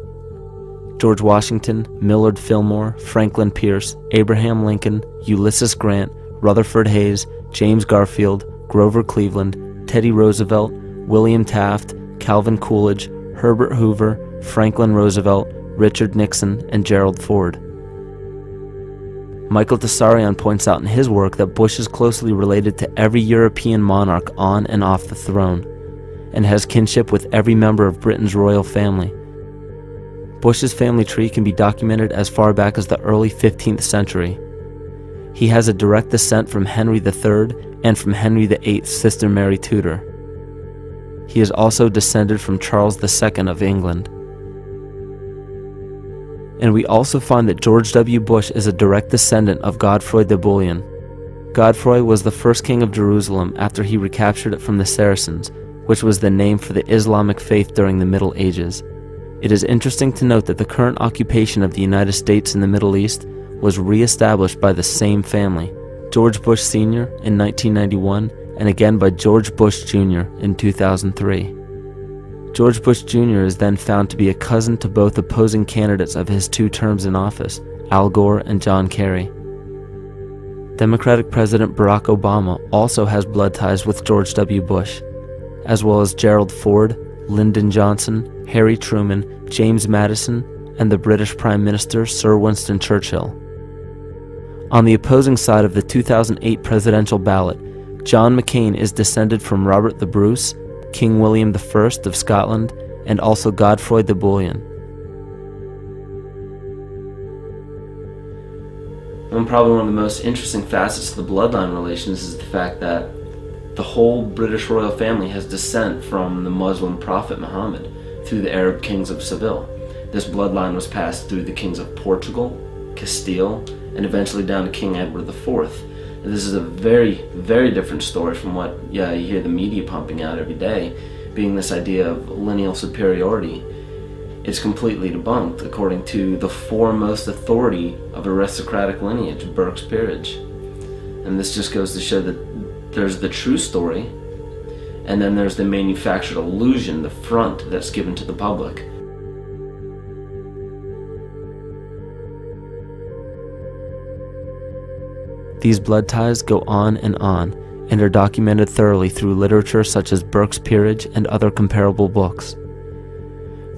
S2: George Washington, Millard Fillmore, Franklin Pierce, Abraham Lincoln, Ulysses Grant, Rutherford Hayes, James Garfield, Grover Cleveland, Teddy Roosevelt, William Taft, Calvin Coolidge, Herbert Hoover, Franklin Roosevelt, Richard Nixon, and Gerald Ford. Michael Tsarion points out in his work that Bush is closely related to every European monarch on and off the throne, and has kinship with every member of Britain's royal family. Bush's family tree can be documented as far back as the early 15th century. He has a direct descent from Henry III and from Henry VIII's sister Mary Tudor. He is also descended from Charles II of England. And we also find that George W. Bush is a direct descendant of Godfrey de Bouillon. Godfrey was the first king of Jerusalem after he recaptured it from the Saracens, which was the name for the Islamic faith during the Middle Ages. It is interesting to note that the current occupation of the United States in the Middle East was re-established by the same family, George Bush Sr. in 1991, and again by George Bush Jr. in 2003. George Bush Jr. is then found to be a cousin to both opposing candidates of his 2 terms in office, Al Gore and John Kerry. Democratic President Barack Obama also has blood ties with George W. Bush, as well as Gerald Ford, Lyndon Johnson, Harry Truman, James Madison, and the British Prime Minister Sir Winston Churchill. On the opposing side of the 2008 presidential ballot, John McCain is descended from Robert the Bruce, King William I of Scotland, and also Godfrey de Bouillon. Probably one of the most interesting facets of the bloodline relations is the fact that the whole British royal family has descent from the Muslim prophet Muhammad through the Arab kings of Seville. This bloodline was passed through the kings of Portugal, Castile, and eventually down to King Edward IV. And this is a very, very different story from what you hear the media pumping out every day, being this idea of lineal superiority. It's completely debunked according to the foremost authority of aristocratic lineage, Burke's Peerage. And this just goes to show that there's the true story, and then there's the manufactured illusion, the front that's given to the public. These blood ties go on and are documented thoroughly through literature such as Burke's Peerage and other comparable books.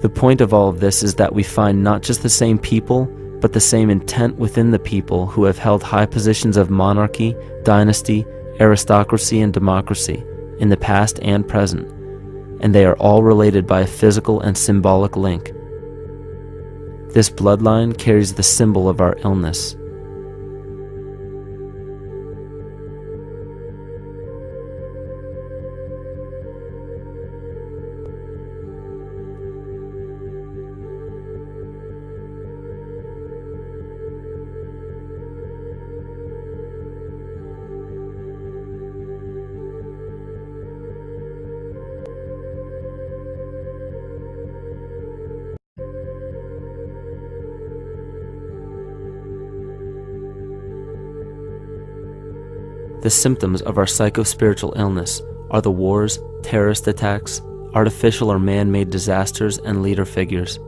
S2: The point of all of this is that we find not just the same people, but the same intent within the people who have held high positions of monarchy, dynasty, aristocracy, and democracy in the past and present, and they are all related by a physical and symbolic link. This bloodline carries the symbol of our illness. The symptoms of our psycho-spiritual illness are the wars, terrorist attacks, artificial or man-made disasters, and leader figures.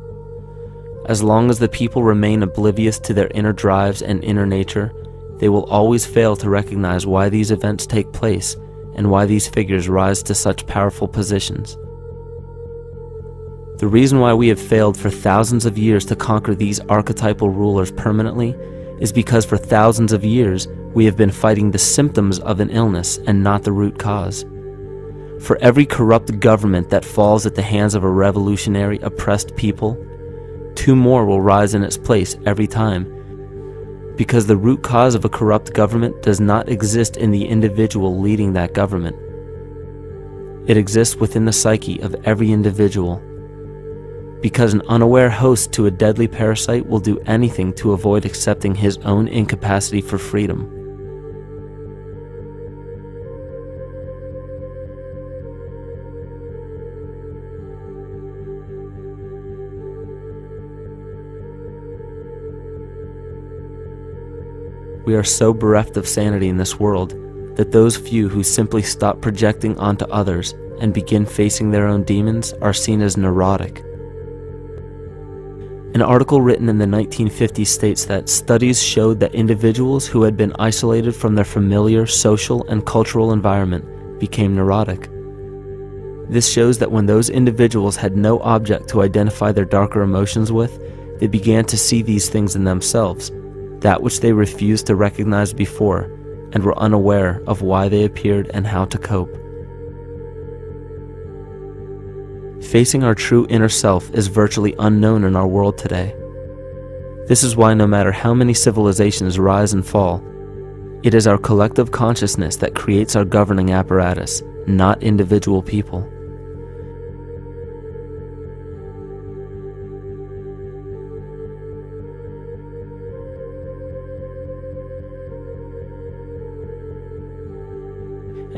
S2: As long as the people remain oblivious to their inner drives and inner nature, they will always fail to recognize why these events take place and why these figures rise to such powerful positions. The reason why we have failed for thousands of years to conquer these archetypal rulers permanently is because for thousands of years we have been fighting the symptoms of an illness and not the root cause. For every corrupt government that falls at the hands of a revolutionary, oppressed people, 2 more will rise in its place every time, because the root cause of a corrupt government does not exist in the individual leading that government. It exists within the psyche of every individual, because an unaware host to a deadly parasite will do anything to avoid accepting his own incapacity for freedom. We are so bereft of sanity in this world that those few who simply stop projecting onto others and begin facing their own demons are seen as neurotic. An article written in the 1950s states that studies showed that individuals who had been isolated from their familiar social and cultural environment became neurotic. This shows that when those individuals had no object to identify their darker emotions with, they began to see these things in themselves, that which they refused to recognize before, and were unaware of why they appeared and how to cope. Facing our true inner self is virtually unknown in our world today. This is why no matter how many civilizations rise and fall, it is our collective consciousness that creates our governing apparatus, not individual people.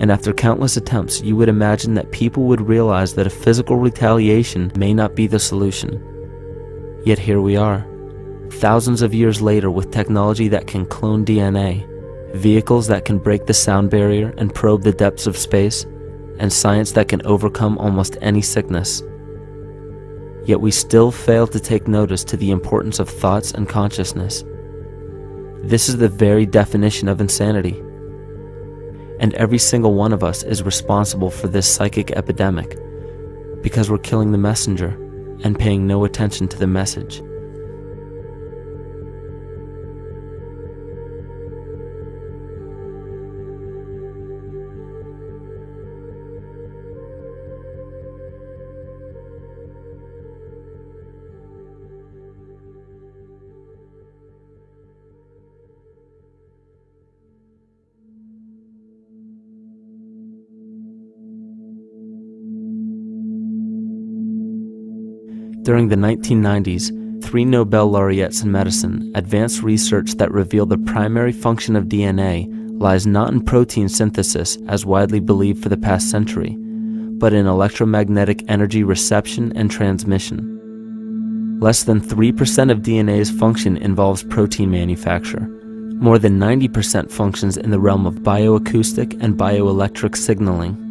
S2: And after countless attempts, you would imagine that people would realize that a physical retaliation may not be the solution. Yet here we are, thousands of years later, with technology that can clone DNA, vehicles that can break the sound barrier and probe the depths of space, and science that can overcome almost any sickness. Yet we still fail to take notice to the importance of thoughts and consciousness. This is the very definition of insanity. And every single one of us is responsible for this psychic epidemic, because we're killing the messenger and paying no attention to the message. During the 1990s, 3 Nobel laureates in medicine advanced research that revealed the primary function of DNA lies not in protein synthesis as widely believed for the past century, but in electromagnetic energy reception and transmission. Less than 3% of DNA's function involves protein manufacture. More than 90% functions in the realm of bioacoustic and bioelectric signaling.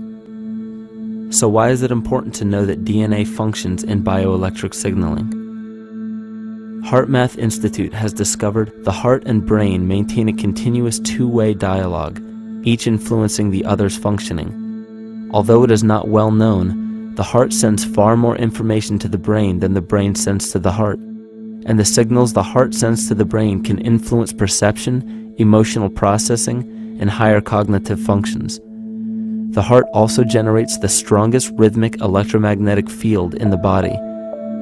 S2: So why is it important to know that DNA functions in bioelectric signaling? HeartMath Institute has discovered the heart and brain maintain a continuous two-way dialogue, each influencing the other's functioning. Although it is not well known, the heart sends far more information to the brain than the brain sends to the heart, and the signals the heart sends to the brain can influence perception, emotional processing, and higher cognitive functions. The heart also generates the strongest rhythmic electromagnetic field in the body,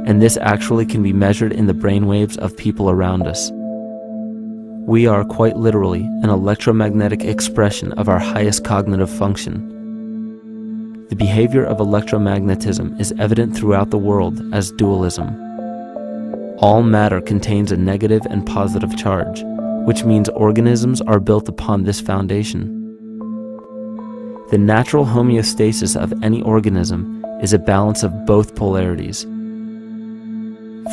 S2: and this actually can be measured in the brainwaves of people around us. We are quite literally an electromagnetic expression of our highest cognitive function. The behavior of electromagnetism is evident throughout the world as dualism. All matter contains a negative and positive charge, which means organisms are built upon this foundation. The natural homeostasis of any organism is a balance of both polarities.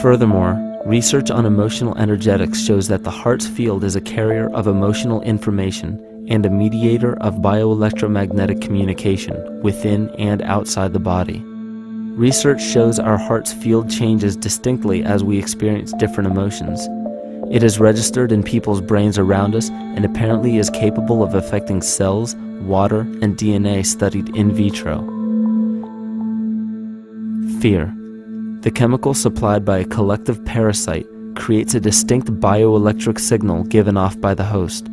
S2: Furthermore, research on emotional energetics shows that the heart's field is a carrier of emotional information and a mediator of bioelectromagnetic communication within and outside the body. Research shows our heart's field changes distinctly as we experience different emotions. It is registered in people's brains around us and apparently is capable of affecting cells, water, and DNA studied in vitro. Fear. The chemical supplied by a collective parasite creates a distinct bioelectric signal given off by the host.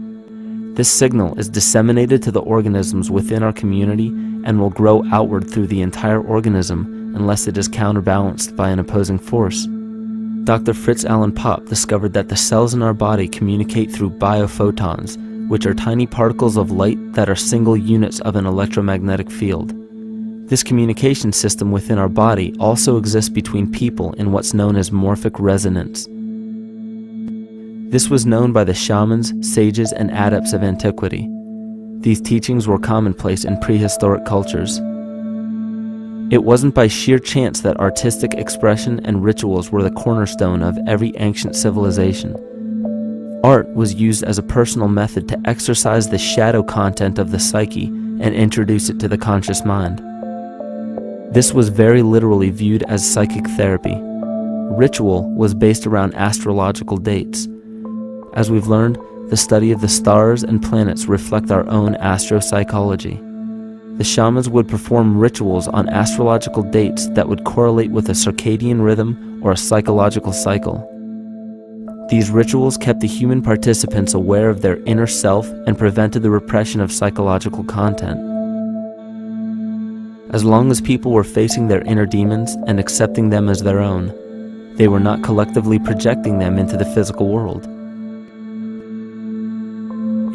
S2: This signal is disseminated to the organisms within our community and will grow outward through the entire organism unless it is counterbalanced by an opposing force. Dr. Fritz Alan Popp discovered that the cells in our body communicate through biophotons, which are tiny particles of light that are single units of an electromagnetic field. This communication system within our body also exists between people in what's known as morphic resonance. This was known by the shamans, sages, and adepts of antiquity. These teachings were commonplace in prehistoric cultures. It wasn't by sheer chance that artistic expression and rituals were the cornerstone of every ancient civilization. Art was used as a personal method to exercise the shadow content of the psyche and introduce it to the conscious mind. This was very literally viewed as psychic therapy. Ritual was based around astrological dates. As we've learned, the study of the stars and planets reflect our own astropsychology. The shamans would perform rituals on astrological dates that would correlate with a circadian rhythm or a psychological cycle. These rituals kept the human participants aware of their inner self and prevented the repression of psychological content. As long as people were facing their inner demons and accepting them as their own, they were not collectively projecting them into the physical world.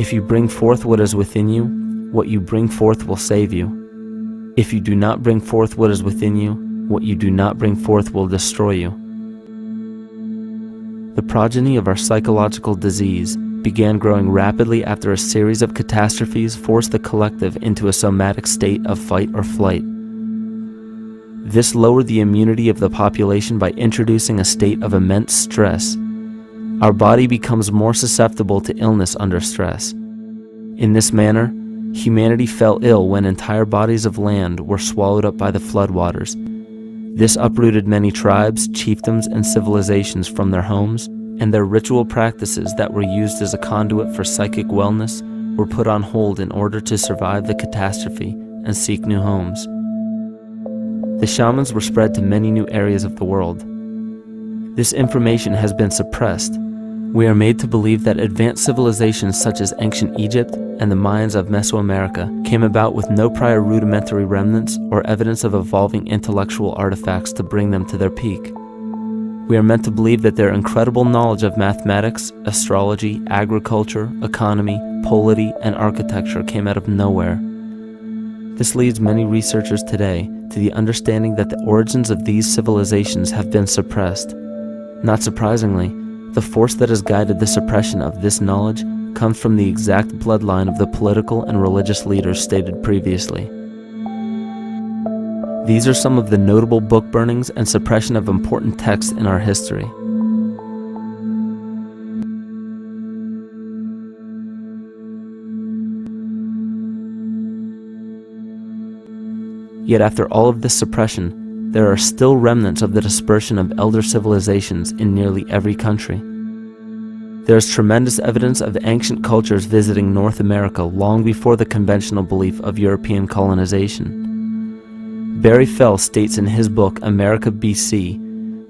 S2: If you bring forth what is within you, what you bring forth will save you. If you do not bring forth what is within you, what you do not bring forth will destroy you. The progeny of our psychological disease began growing rapidly after a series of catastrophes forced the collective into a somatic state of fight or flight. This lowered the immunity of the population by introducing a state of immense stress. Our body becomes more susceptible to illness under stress. In this manner, humanity fell ill when entire bodies of land were swallowed up by the floodwaters. This uprooted many tribes, chiefdoms, and civilizations from their homes, and their ritual practices that were used as a conduit for psychic wellness were put on hold in order to survive the catastrophe and seek new homes. The shamans were spread to many new areas of the world. This information has been suppressed. We are made to believe that advanced civilizations such as ancient Egypt and the Mayans of Mesoamerica came about with no prior rudimentary remnants or evidence of evolving intellectual artifacts to bring them to their peak. We are meant to believe that their incredible knowledge of mathematics, astrology, agriculture, economy, polity, and architecture came out of nowhere. This leads many researchers today to the understanding that the origins of these civilizations have been suppressed. Not surprisingly, the force that has guided the suppression of this knowledge comes from the exact bloodline of the political and religious leaders stated previously. These are some of the notable book burnings and suppression of important texts in our history. Yet after all of this suppression, there are still remnants of the dispersion of elder civilizations in nearly every country. There is tremendous evidence of ancient cultures visiting North America long before the conventional belief of European colonization. Barry Fell states in his book America BC,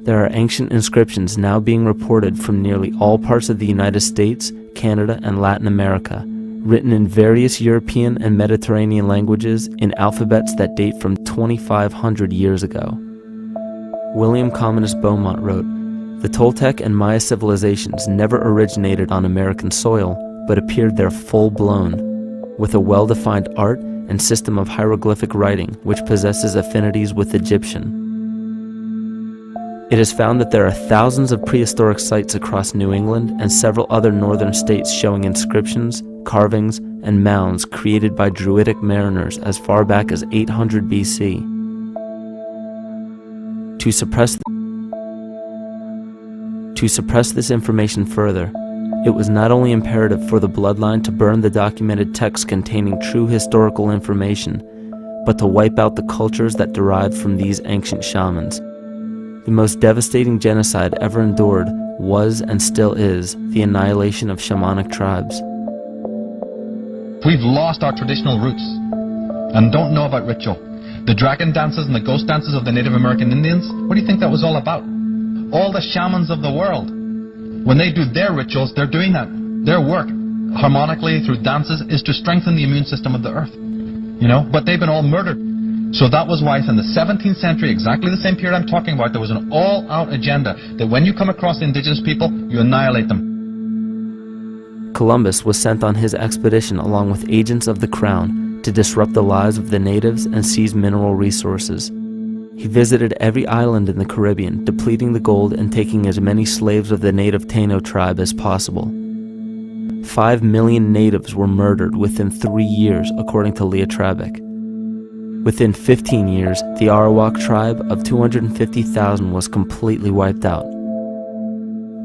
S2: there are ancient inscriptions now being reported from nearly all parts of the United States, Canada, and Latin America, written in various European and Mediterranean languages in alphabets that date from 2,500 years ago. William Commonus Beaumont wrote, "The Toltec and Maya civilizations never originated on American soil, but appeared there full-blown, with a well-defined art and system of hieroglyphic writing which possesses affinities with Egyptian." It is found that there are thousands of prehistoric sites across New England and several other northern states showing inscriptions, carvings, and mounds created by Druidic mariners as far back as 800 BC. To suppress this information further, it was not only imperative for the bloodline to burn the documented texts containing true historical information, but to wipe out the cultures that derived from these ancient shamans. The most devastating genocide ever endured was and still is the annihilation of shamanic tribes.
S5: We've lost our traditional roots and don't know about ritual. The dragon dances and the ghost dances of the Native American Indians, what do you think that was all about? All the shamans of the world, when they do their rituals, they're doing that. Their work, harmonically through dances, is to strengthen the immune system of the earth. But they've been all murdered. So that was why in the 17th century, exactly the same period I'm talking about, there was an all-out agenda that when you come across indigenous people, you annihilate them.
S2: Columbus was sent on his expedition along with agents of the crown to disrupt the lives of the natives and seize mineral resources. He visited every island in the Caribbean, depleting the gold and taking as many slaves of the native Taino tribe as possible. 5 million natives were murdered within 3 years, according to Leah Trabeck. Within 15 years, the Arawak tribe of 250,000 was completely wiped out.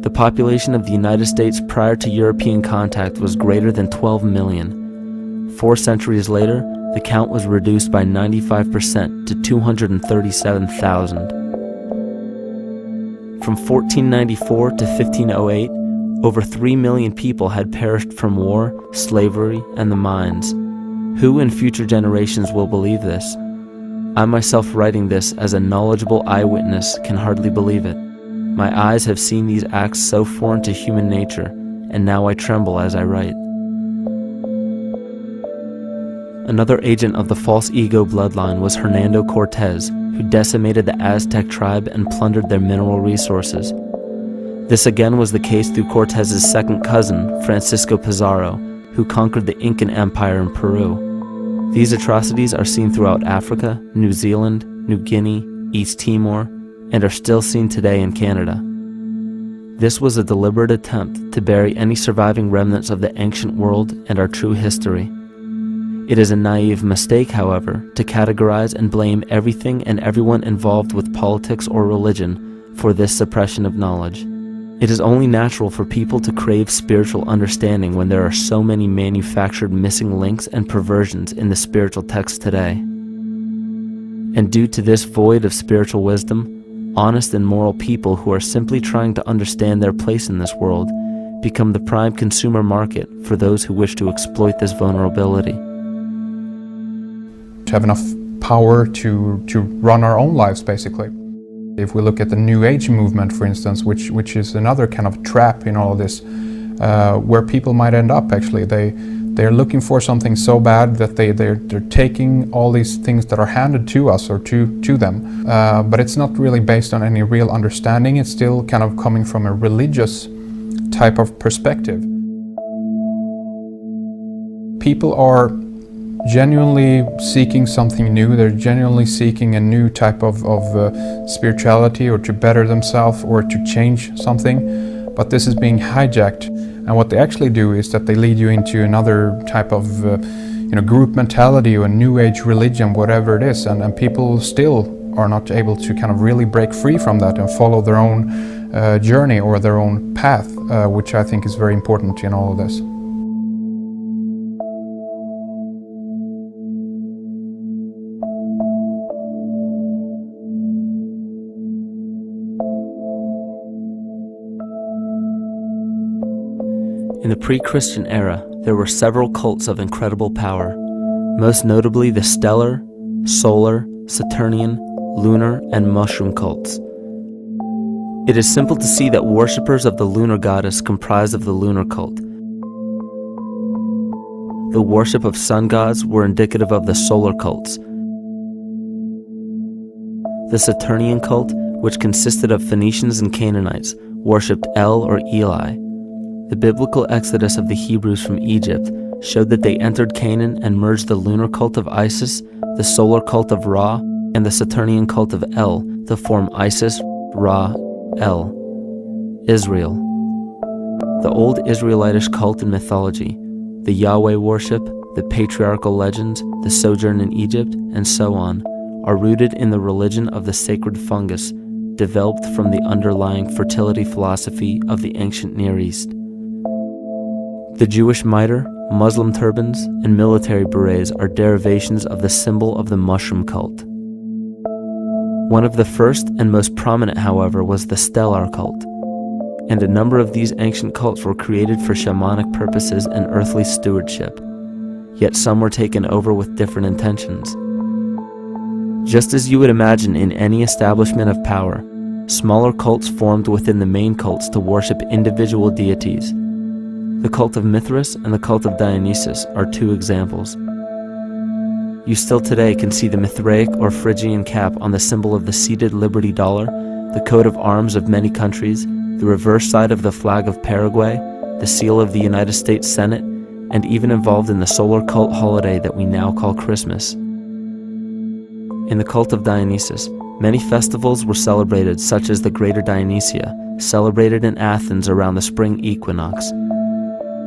S2: The population of the United States prior to European contact was greater than 12 million. 4 centuries later, the count was reduced by 95% to 237,000. From 1494 to 1508, over 3 million people had perished from war, slavery, and the mines. Who in future generations will believe this? I myself, writing this as a knowledgeable eyewitness, can hardly believe it. My eyes have seen these acts so foreign to human nature, and now I tremble as I write. Another agent of the false ego bloodline was Hernando Cortez, who decimated the Aztec tribe and plundered their mineral resources. This again was the case through Cortez's second cousin, Francisco Pizarro, who conquered the Incan Empire in Peru. These atrocities are seen throughout Africa, New Zealand, New Guinea, East Timor, and are still seen today in Canada. This was a deliberate attempt to bury any surviving remnants of the ancient world and our true history. It is a naive mistake, however, to categorize and blame everything and everyone involved with politics or religion for this suppression of knowledge. It is only natural for people to crave spiritual understanding when there are so many manufactured missing links and perversions in the spiritual text today. And due to this void of spiritual wisdom, honest and moral people who are simply trying to understand their place in this world become the prime consumer market for those who wish to exploit this vulnerability.
S6: To have enough power to run our own lives, basically. If we look at the New Age movement, for instance, which is another kind of trap in all of this, where people might end up actually. They're looking for something so bad that they're taking all these things that are handed to us or to them, but it's not really based on any real understanding. It's still kind of coming from a religious type of perspective. People are genuinely seeking something new. They're genuinely seeking a new type of spirituality, or to better themselves, or to change something, but this is being hijacked. And what they actually do is that they lead you into another type of group mentality or a new age religion, whatever it is, and people still are not able to kind of really break free from that and follow their own journey or their own path, which I think is very important in all of this.
S2: In the pre-Christian era, there were several cults of incredible power, most notably the stellar, solar, Saturnian, lunar, and mushroom cults. It is simple to see that worshippers of the lunar goddess comprised of the lunar cult. The worship of sun gods were indicative of the solar cults. The Saturnian cult, which consisted of Phoenicians and Canaanites, worshipped El or Eli. The biblical exodus of the Hebrews from Egypt showed that they entered Canaan and merged the lunar cult of Isis, the solar cult of Ra, and the Saturnian cult of El to form Isis, Ra, El. Israel. The old Israelitish cult and mythology, the Yahweh worship, the patriarchal legends, the sojourn in Egypt, and so on, are rooted in the religion of the sacred fungus, developed from the underlying fertility philosophy of the ancient Near East. The Jewish mitre, Muslim turbans, and military berets are derivations of the symbol of the mushroom cult. One of the first and most prominent, however, was the stellar cult, and a number of these ancient cults were created for shamanic purposes and earthly stewardship, yet some were taken over with different intentions. Just as you would imagine in any establishment of power, smaller cults formed within the main cults to worship individual deities. The cult of Mithras and the cult of Dionysus are two examples. You still today can see the Mithraic or Phrygian cap on the symbol of the seated Liberty Dollar, the coat of arms of many countries, the reverse side of the flag of Paraguay, the seal of the United States Senate, and even involved in the solar cult holiday that we now call Christmas. In the cult of Dionysus, many festivals were celebrated, such as the Greater Dionysia, celebrated in Athens around the spring equinox.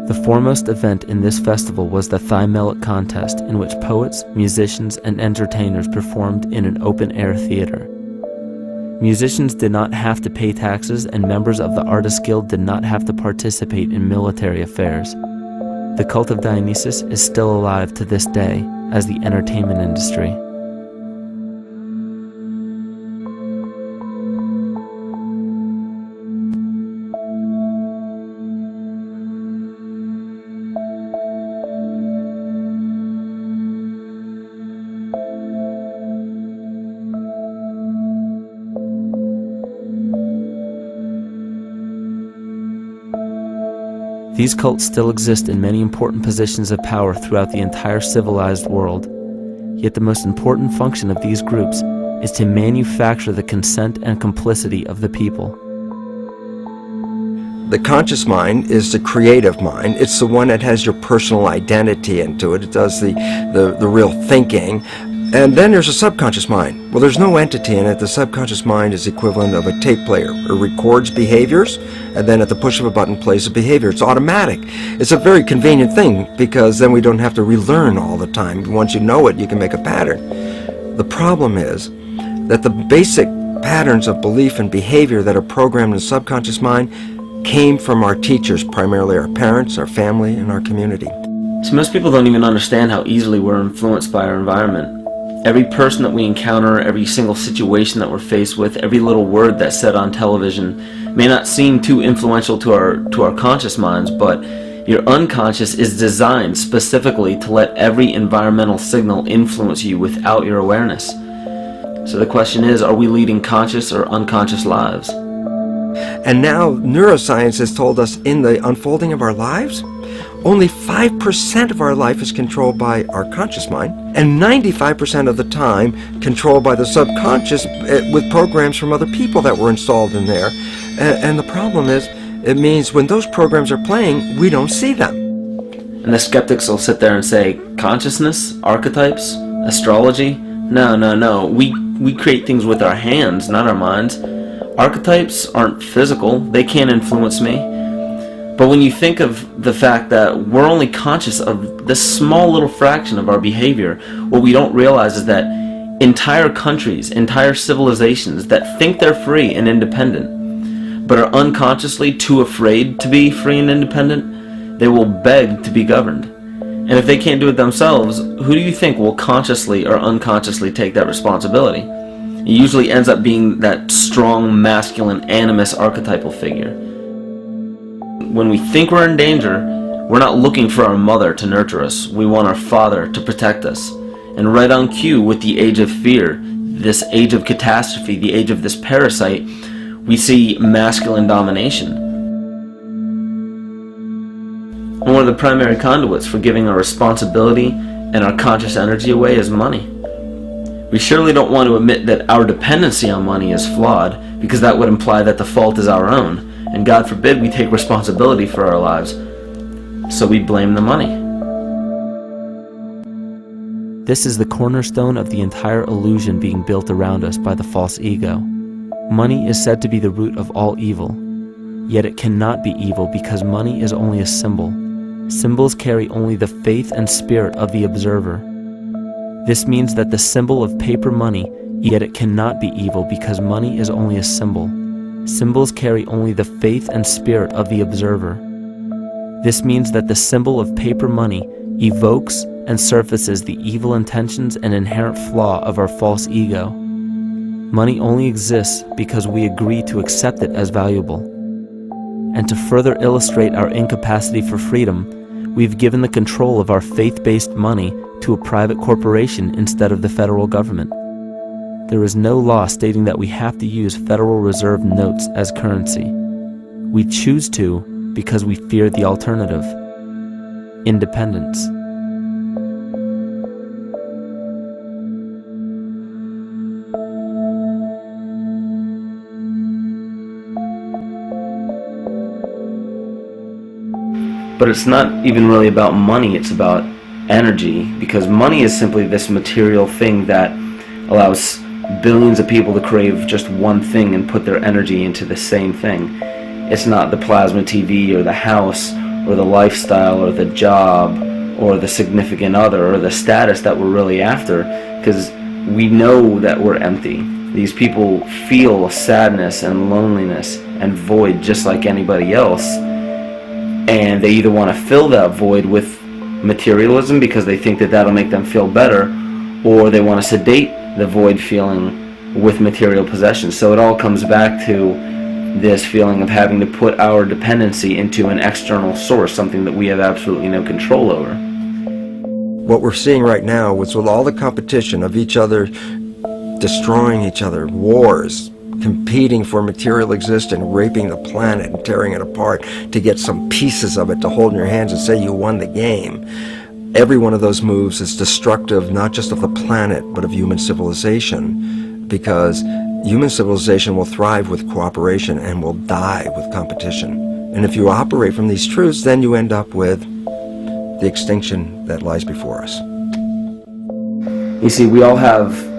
S2: The foremost event in this festival was the Thymelic contest, in which poets, musicians, and entertainers performed in an open-air theater. Musicians did not have to pay taxes, and members of the Artists Guild did not have to participate in military affairs. The cult of Dionysus is still alive to this day as the entertainment industry. These cults still exist in many important positions of power throughout the entire civilized world. Yet the most important function of these groups is to manufacture the consent and complicity of the people.
S4: The conscious mind is the creative mind. It's the one that has your personal identity into it. It does the real thinking. And then there's a subconscious mind. Well, there's no entity in it. The subconscious mind is the equivalent of a tape player. It records behaviors, and then at the push of a button plays a behavior. It's automatic. It's a very convenient thing, because then we don't have to relearn all the time. Once you know it, you can make a pattern. The problem is that the basic patterns of belief and behavior that are programmed in the subconscious mind came from our teachers, primarily our parents, our family, and our community.
S2: So most people don't even understand how easily we're influenced by our environment. Every person that we encounter, every single situation that we're faced with, every little word that's said on television may not seem too influential to our conscious minds, but your unconscious is designed specifically to let every environmental signal influence you without your awareness. So the question is, are we leading conscious or unconscious lives?
S4: And now neuroscience has told us in the unfolding of our lives, only 5% of our life is controlled by our conscious mind, and 95% of the time controlled by the subconscious with programs from other people that were installed in there. And the problem is, it means when those programs are playing, we don't see them.
S2: And the skeptics will sit there and say, consciousness, archetypes, astrology? No. We create things with our hands, not our minds. Archetypes aren't physical. They can't influence me. But when you think of the fact that we're only conscious of this small little fraction of our behavior, what we don't realize is that entire countries, entire civilizations that think they're free and independent, but are unconsciously too afraid to be free and independent, they will beg to be governed. And if they can't do it themselves, who do you think will consciously or unconsciously take that responsibility? It usually ends up being that strong, masculine, animus archetypal figure. When we think we're in danger, we're not looking for our mother to nurture us. We want our father to protect us. And right on cue with the age of fear, this age of catastrophe, the age of this parasite, we see masculine domination. And one of the primary conduits for giving our responsibility and our conscious energy away is money. We surely don't want to admit that our dependency on money is flawed, because that would imply that the fault is our own. And God forbid we take responsibility for our lives, so we blame the money. This is the cornerstone of the entire illusion being built around us by the false ego. Money is said to be the root of all evil, yet it cannot be evil because money is only a symbol. Symbols carry only the faith and spirit of the observer. This means that the symbol of paper money, yet it cannot be evil because money is only a symbol. Symbols carry only the faith and spirit of the observer. This means that the symbol of paper money evokes and surfaces the evil intentions and inherent flaw of our false ego. Money only exists because we agree to accept it as valuable. And to further illustrate our incapacity for freedom, we've given the control of our faith-based money to a private corporation instead of the federal government. There is no law stating that we have to use Federal Reserve notes as currency. We choose to because we fear the alternative: independence. But it's not even really about money, it's about energy, because money is simply this material thing that allows billions of people to crave just one thing and put their energy into the same thing. It's not the plasma TV or the house or the lifestyle or the job or the significant other or the status that we're really after, because we know that we're empty. These people feel sadness and loneliness and void just like anybody else, and they either want to fill that void with materialism because they think that that'll make them feel better, or they want to sedate the void feeling with material possessions. So it all comes back to this feeling of having to put our dependency into an external source, something that we have absolutely no control over.
S4: What we're seeing right now is with all the competition of each other destroying each other, wars, competing for material existence, raping the planet and tearing it apart to get some pieces of it to hold in your hands and say you won the game. Every one of those moves is destructive not just of the planet but of human civilization, because human civilization will thrive with cooperation and will die with competition. And if you operate from these truths, then you end up with the extinction that lies before us.
S2: You see, we all have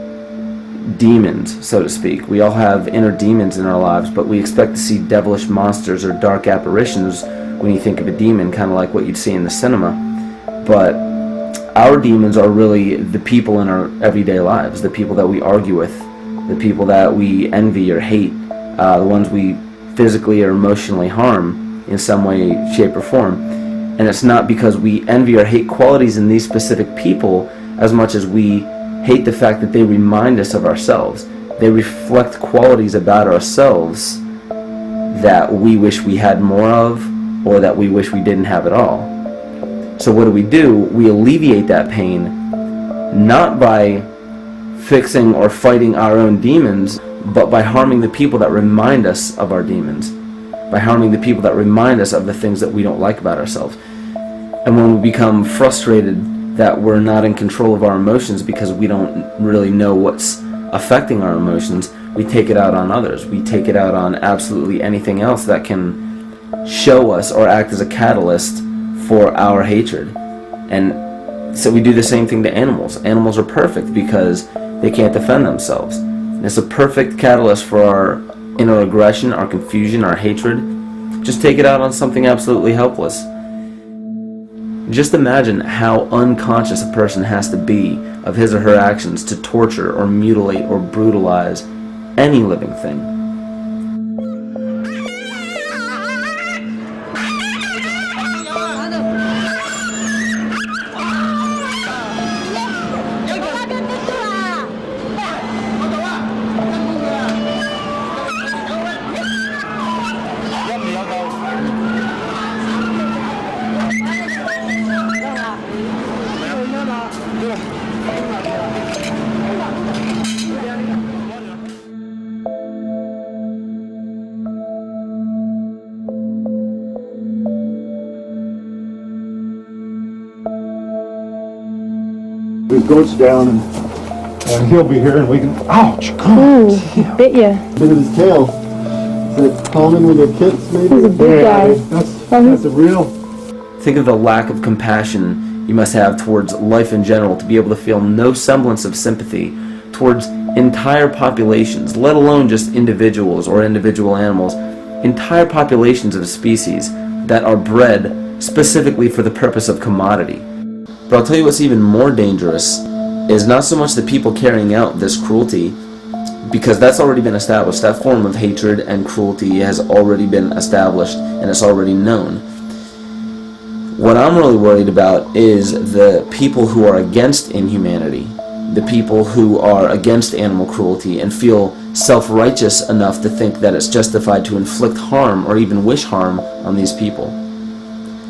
S2: demons, so to speak. We all have inner demons in our lives, but we expect to see devilish monsters or dark apparitions when you think of a demon, kind of like what you'd see in the cinema. But our demons are really the people in our everyday lives, the people that we argue with, the people that we envy or hate, the ones we physically or emotionally harm in some way, shape, or form. And it's not because we envy or hate qualities in these specific people as much as we hate the fact that they remind us of ourselves. They reflect qualities about ourselves that we wish we had more of, or that we wish we didn't have at all. So what do? We alleviate that pain not by fixing or fighting our own demons, but by harming the people that remind us of our demons, by harming the people that remind us of the things that we don't like about ourselves. And when we become frustrated that we're not in control of our emotions because we don't really know what's affecting our emotions, we take it out on others. We take it out on absolutely anything else that can show us or act as a catalyst for our hatred. And so we do the same thing to animals. Animals are perfect because they can't defend themselves. And it's a perfect catalyst for our inner aggression, our confusion, our hatred. Just take it out on something absolutely helpless. Just imagine how unconscious a person has to be of his or her actions to torture or mutilate or brutalize any living thing.
S7: It goes down and he'll be here and we can, ouch,
S8: Ooh, he bit you.
S7: bit of his tail. Is it common with your kids maybe?
S8: He's a big guy.
S7: That's a real.
S2: Think of the lack of compassion you must have towards life in general to be able to feel no semblance of sympathy towards entire populations, let alone just individuals or individual animals, entire populations of species that are bred specifically for the purpose of commodity. But I'll tell you what's even more dangerous is not so much the people carrying out this cruelty, because that's already been established. That form of hatred and cruelty has already been established and it's already known. What I'm really worried about is the people who are against inhumanity, the people who are against animal cruelty and feel self-righteous enough to think that it's justified to inflict harm or even wish harm on these people.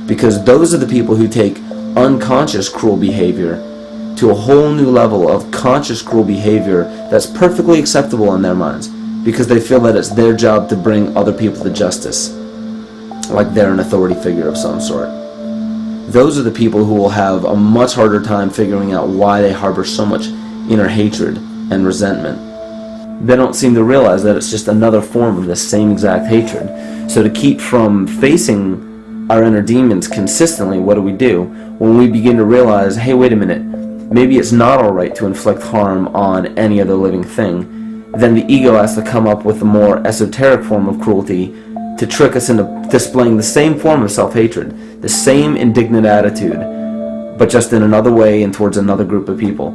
S2: Because those are the people who take unconscious cruel behavior to a whole new level of conscious cruel behavior that's perfectly acceptable in their minds, because they feel that it's their job to bring other people to justice, like they're an authority figure of some sort. Those are the people who will have a much harder time figuring out why they harbor so much inner hatred and resentment. They don't seem to realize that it's just another form of the same exact hatred. So to keep from facing our inner demons consistently, what do? When we begin to realize, hey, wait a minute, maybe it's not alright to inflict harm on any other living thing, then the ego has to come up with a more esoteric form of cruelty to trick us into displaying the same form of self-hatred, the same indignant attitude, but just in another way and towards another group of people.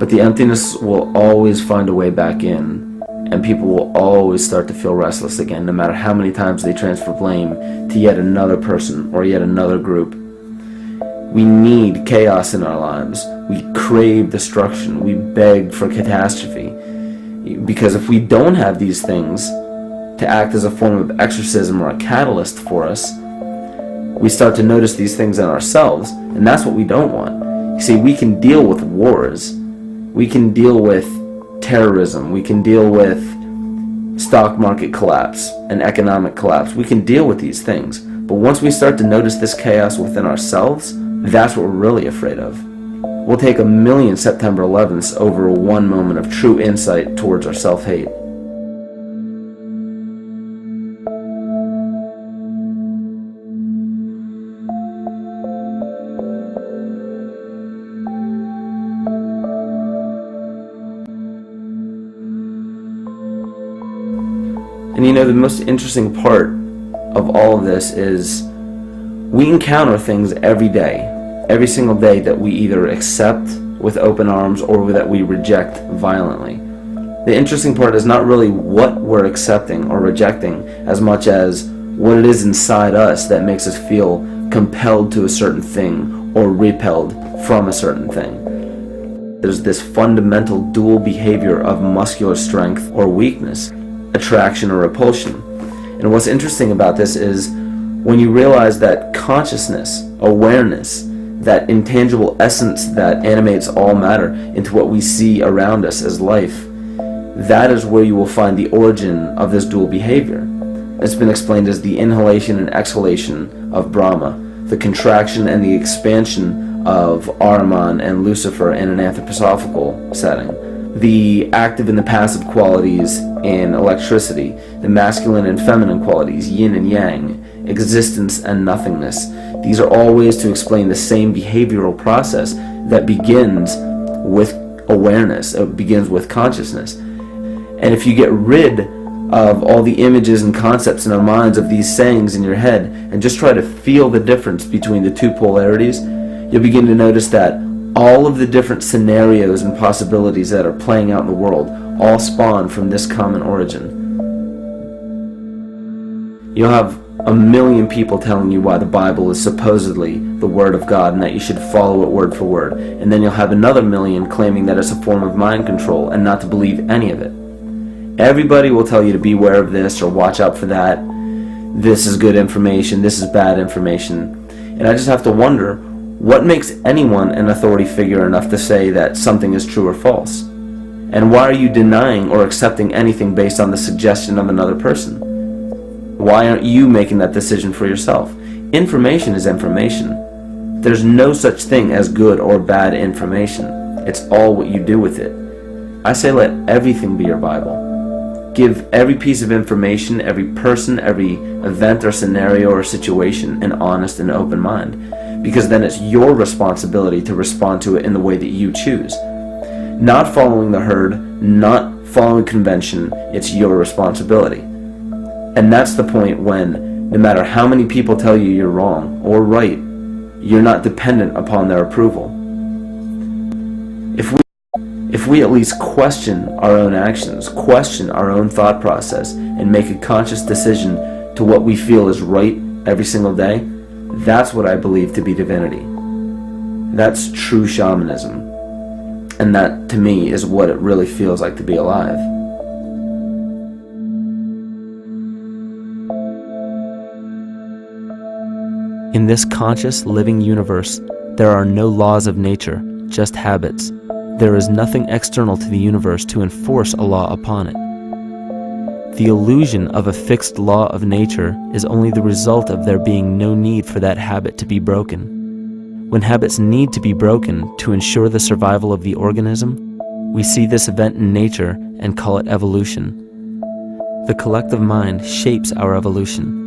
S2: But the emptiness will always find a way back in, and people will always start to feel restless again, no matter how many times they transfer blame to yet another person or yet another group. We need chaos in our lives. We crave destruction. We beg for catastrophe. Because if we don't have these things to act as a form of exorcism or a catalyst for us, we start to notice these things in ourselves, and that's what we don't want. You see, we can deal with wars. We can deal with terrorism. We can deal with stock market collapse and economic collapse. We can deal with these things. But once we start to notice this chaos within ourselves, that's what we're really afraid of. We'll take 1,000,000 September 11ths over one moment of true insight towards our self-hate. And you know, the most interesting part of all of this is we encounter things every day, every single day, that we either accept with open arms or that we reject violently. The interesting part is not really what we're accepting or rejecting as much as what it is inside us that makes us feel compelled to a certain thing or repelled from a certain thing. There's this fundamental dual behavior of muscular strength or weakness, attraction or repulsion. And what's interesting about this is when you realize that consciousness, awareness, that intangible essence that animates all matter into what we see around us as life, that is where you will find the origin of this dual behavior. It's been explained as the inhalation and exhalation of Brahma, the contraction and the expansion of Ahriman and Lucifer in an anthroposophical setting, the active and the passive qualities in electricity, the masculine and feminine qualities, yin and yang, existence and nothingness. These are all ways to explain the same behavioral process that begins with awareness, it begins with consciousness. And if you get rid of all the images and concepts in our minds of these sayings in your head and just try to feel the difference between the two polarities, you'll begin to notice that all of the different scenarios and possibilities that are playing out in the world all spawn from this common origin. You'll have 1,000,000 people telling you why the Bible is supposedly the Word of God and that you should follow it word for word. And then you'll have another 1,000,000 claiming that it's a form of mind control and not to believe any of it. Everybody will tell you to beware of this or watch out for that. This is good information, this is bad information. And I just have to wonder, what makes anyone an authority figure enough to say that something is true or false? And why are you denying or accepting anything based on the suggestion of another person? Why aren't you making that decision for yourself? Information is information. There's no such thing as good or bad information. It's all what you do with it. I say let everything be your Bible. Give every piece of information, every person, every event or scenario or situation an honest and open mind, because then it's your responsibility to respond to it in the way that you choose. Not following the herd, not following convention, it's your responsibility. And that's the point when, no matter how many people tell you you're wrong or right, you're not dependent upon their approval. If we at least question our own actions, question our own thought process, and make a conscious decision to what we feel is right every single day, that's what I believe to be divinity. That's true shamanism. And that, to me, is what it really feels like to be alive. In this conscious, living universe, there are no laws of nature, just habits. There is nothing external to the universe to enforce a law upon it. The illusion of a fixed law of nature is only the result of there being no need for that habit to be broken. When habits need to be broken to ensure the survival of the organism, we see this event in nature and call it evolution. The collective mind shapes our evolution.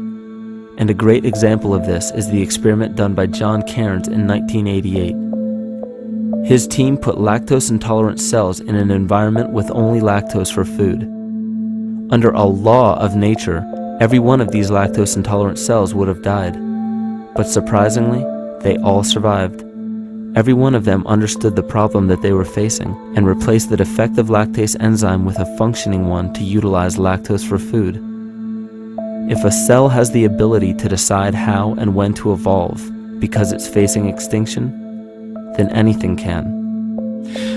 S2: And a great example of this is the experiment done by John Cairns in 1988. His team put lactose-intolerant cells in an environment with only lactose for food. Under a law of nature, every one of these lactose-intolerant cells would have died. But surprisingly, they all survived. Every one of them understood the problem that they were facing and replaced the defective lactase enzyme with a functioning one to utilize lactose for food. If a cell has the ability to decide how and when to evolve because it's facing extinction, then anything can.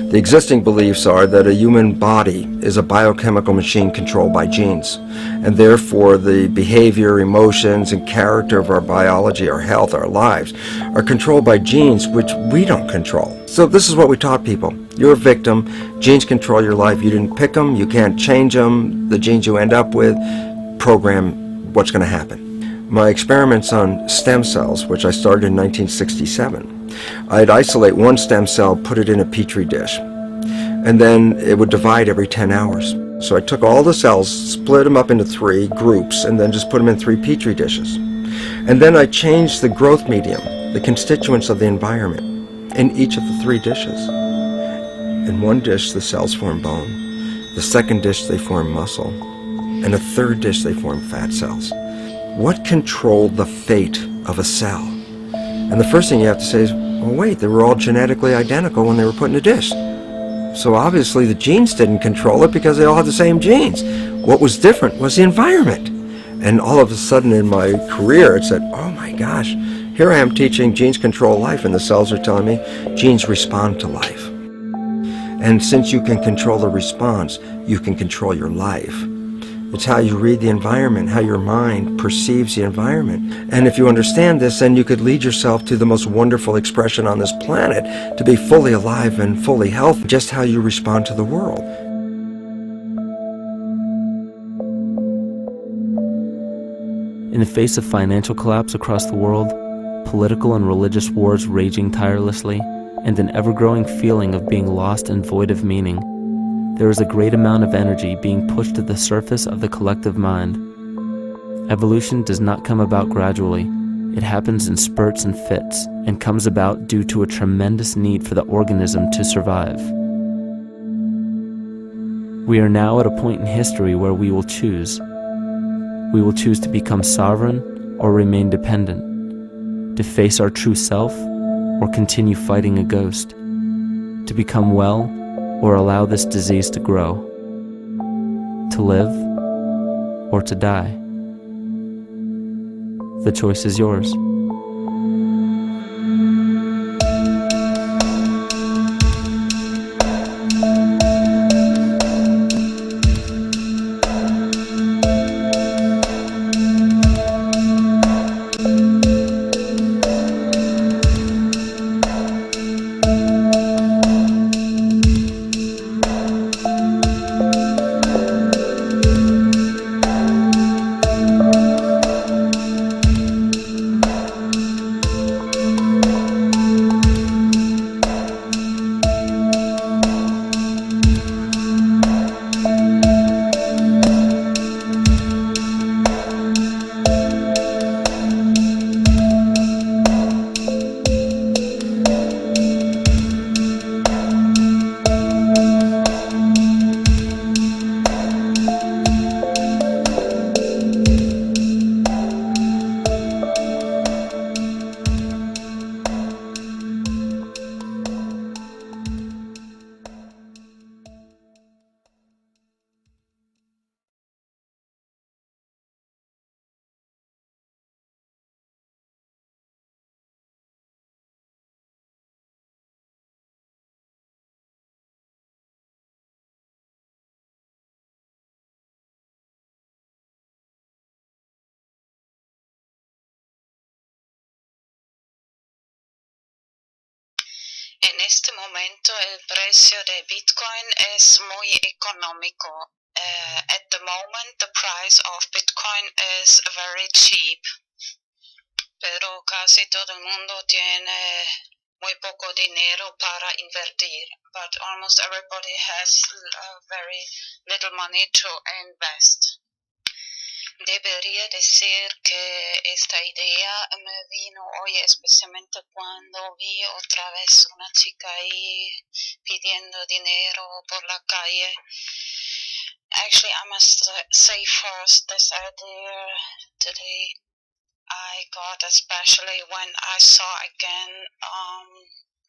S4: The existing beliefs are that a human body is a biochemical machine controlled by genes, and therefore the behavior, emotions, and character of our biology, our health, our lives, are controlled by genes which we don't control. So this is what we taught people. You're a victim. Genes control your life. You didn't pick them. You can't change them. The genes you end up with program what's going to happen. My experiments on stem cells, which I started in 1967, I'd isolate one stem cell, put it in a petri dish, and then it would divide every 10 hours. So I took all the cells, split them up into 3 groups, and then just put them in 3 petri dishes. And then I changed the growth medium, the constituents of the environment, in each of the 3 dishes. In one dish, the cells form bone. The second dish, they form muscle. And the third dish, they form fat cells. What controlled the fate of a cell? And the first thing you have to say is, well, wait, they were all genetically identical when they were put in a dish. So obviously the genes didn't control it because they all had the same genes. What was different was the environment. And all of a sudden in my career, it said, oh my gosh, here I am teaching genes control life, and the cells are telling me genes respond to life. And since you can control the response, you can control your life. It's how you read the environment, how your mind perceives the environment. And if you understand this, then you could lead yourself to the most wonderful expression on this planet, to be fully alive and fully healthy, just how you respond to the world.
S2: In the face of financial collapse across the world, political and religious wars raging tirelessly, and an ever-growing feeling of being lost and void of meaning, there is a great amount of energy being pushed to the surface of the collective mind. Evolution does not come about gradually. It happens in spurts and fits, and comes about due to a tremendous need for the organism to survive. We are now at a point in history where we will choose. We will choose to become sovereign or remain dependent, to face our true self or continue fighting a ghost, to become well or allow this disease to grow, to live or to die. The choice is yours.
S9: En este momento el precio de Bitcoin es muy económico. At the moment the price of Bitcoin is very cheap. Pero casi todo el mundo tiene muy poco dinero para invertir. But almost everybody has very little money to invest. Debería decir que esta idea me vino hoy especialmente cuando vi otra vez una chica ahí pidiendo dinero por la calle. Actually, I must say first, this idea today I got especially when I saw again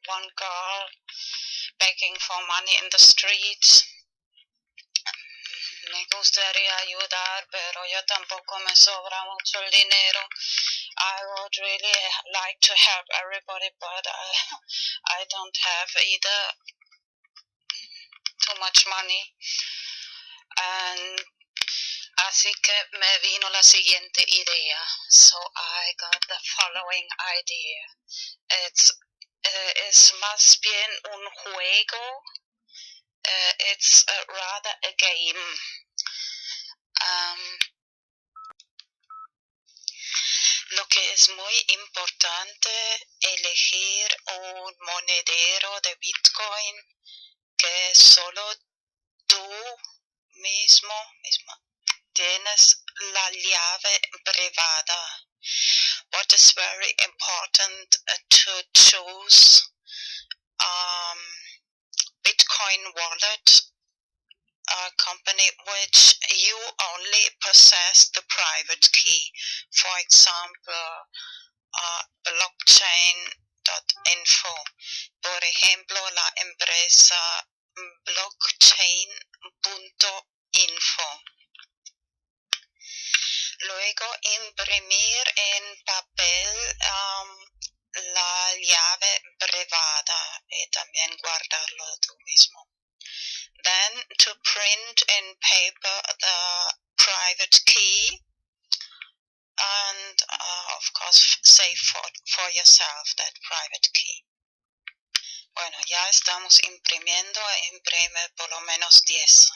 S9: one girl begging for money in the streets. Me gustaría ayudar, pero yo tampoco me sobra mucho el dinero. I would really like to help everybody, but I don't have either too much money. And así que me vino la siguiente idea. So I got the following idea. Es más bien un juego. It's rather a game. Lo que es muy importante, elegir un monedero de Bitcoin que solo tú misma tienes la llave privada. What is very important to choose Bitcoin wallet company which you only possess the private key. For example, blockchain.info. Por ejemplo, la empresa blockchain.info. Luego imprimir en papel la llave privada y también guardarlo tú mismo. Then to print in paper the private key and of course save for yourself that private key. Bueno, ya estamos imprimiendo, imprime por lo menos 10.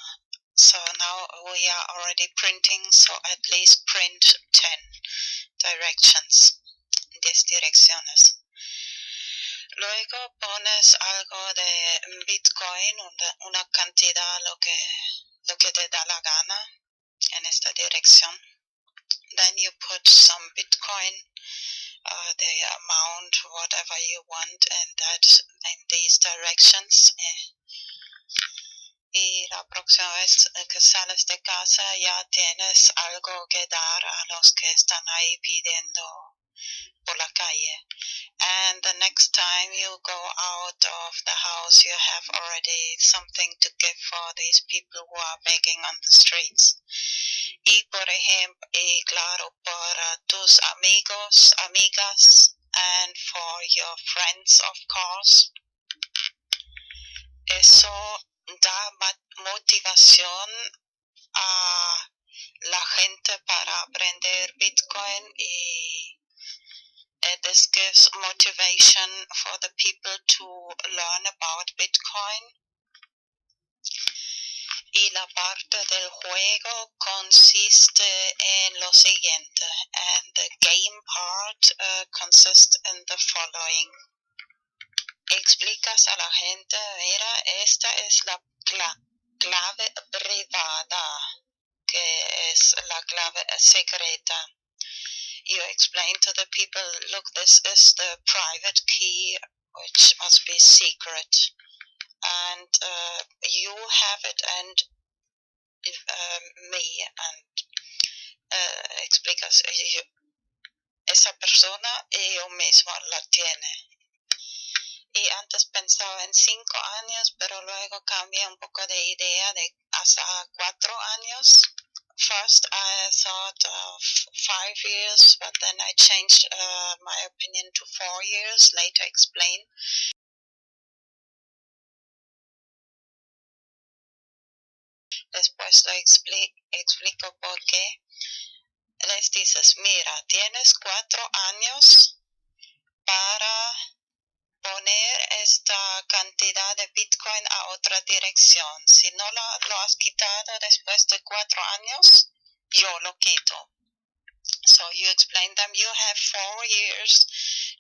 S9: So now we are already printing, so at least print 10 directions, 10 direcciones. Luego pones algo de Bitcoin, una cantidad, lo que te da la gana en esta dirección. Then you put some Bitcoin, the amount, whatever you want, and that in these directions. Y la próxima vez que sales de casa ya tienes algo que dar a los que están ahí pidiendo por la calle. And the next time you go out of the house, you have already something to give for these people who are begging on the streets. Y por ejemplo, y claro, para tus amigos, amigas, and for your friends, of course. Eso da motivación a la gente para aprender Bitcoin y this gives motivation for the people to learn about Bitcoin. Y la parte del juego consiste en lo siguiente, and the game part consists in the following. Explicas a la gente, mira, esta es la clave privada, que es la clave secreta. You explain to the people, look, this is the private key, which must be secret. And you have it, and me, and explicas, esa persona y yo mismo la tiene. Y antes pensaba en 5 años, pero luego cambié un poco de idea de hasta 4 años. First I thought of 5 years, but then I changed my opinion to 4 years, later explain. Después lo explico por qué. Les dices, mira, tienes 4 años para poner esta cantidad de Bitcoin a otra dirección. Si no lo has quitado después de 4 años, yo lo quito. So you explain them, you have 4 years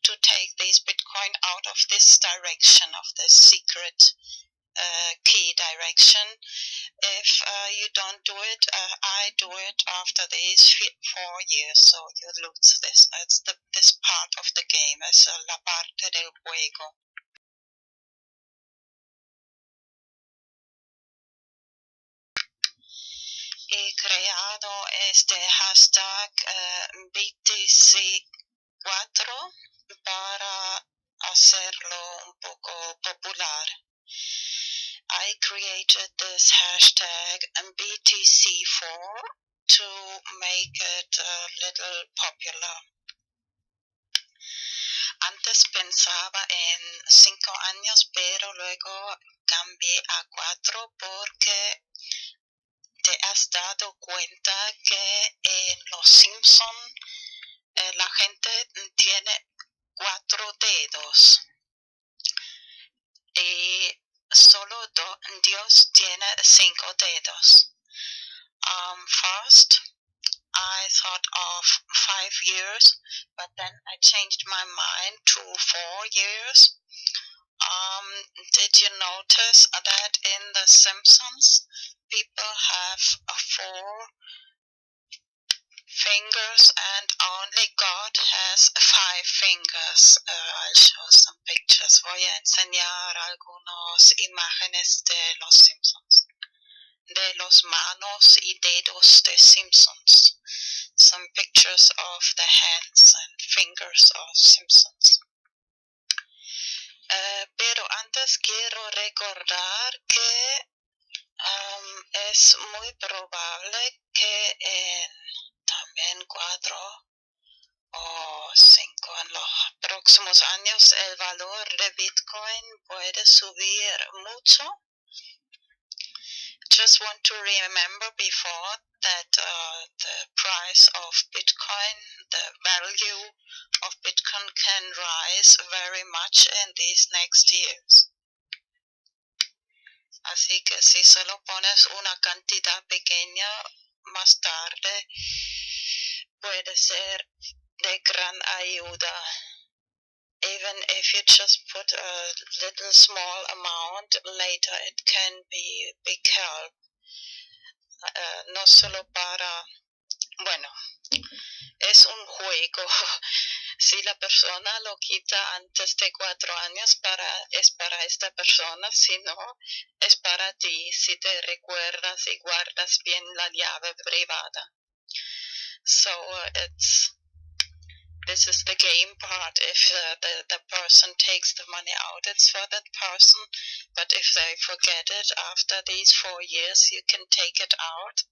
S9: to take these Bitcoin out of this direction, of this secret key direction. If you don't do it, I do it after these 4 years, so you lose this. It's this part of the game, es la parte del juego. He creado este hashtag BTC4 para hacer hacerlo un poco popular. I created this hashtag BTC4 to make it a little popular. Antes pensaba en 5 años, pero luego cambié a 4 porque te has dado cuenta que en Los Simpson la gente tiene 4 dedos y solo Dios tiene 5 dedos. First, I thought of 5 years, but then I changed my mind to 4 years. Did you notice that in The Simpsons, people have 4 fingers and only God has 5 fingers? I'll show some pictures. Voy a enseñar algunas imágenes de Los Simpsons, de los manos y dedos de Simpsons. Some pictures of the hands and fingers of Simpsons. Pero antes quiero recordar que es muy probable que en también 4 o 5 en los próximos años el valor de Bitcoin puede subir mucho. Just want to remember before that the price of Bitcoin, the value of Bitcoin can rise very much in these next years. Así que si solo pones una cantidad pequeña, más tarde puede ser de gran ayuda. Even if you just put a little small amount, later it can be big help. No solo para, bueno, es un juego. Si la persona lo quita antes de 4 años, es para esta persona, si no, es para ti, si te recuerdas y guardas bien la llave privada. So this is the game part. If the person takes the money out, it's for that person. But if they forget it after these 4 years, you can take it out.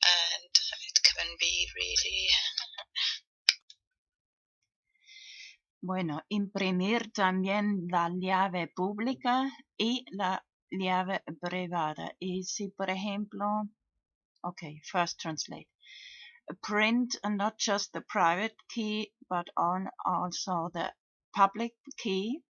S9: And it can be really...
S10: Bueno, imprimir también la llave pública y la llave privada. Y si, por ejemplo, okay, first translate. Print not just the private key, but also the public key.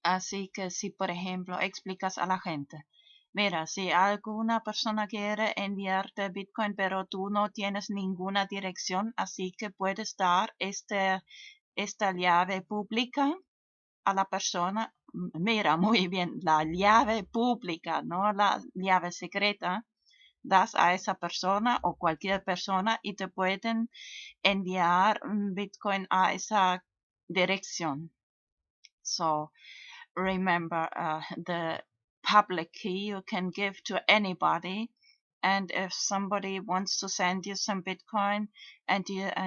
S10: Así que si, por ejemplo, explicas a la gente, mira, si alguna persona quiere enviarte Bitcoin, pero tú no tienes ninguna dirección, así que puedes dar esta llave pública a la persona. Mira, muy bien, la llave pública, no la llave secreta. Das a esa persona o cualquier persona y te pueden enviar Bitcoin a esa dirección. So remember, the public key you can give to anybody, and if somebody wants to send you some Bitcoin and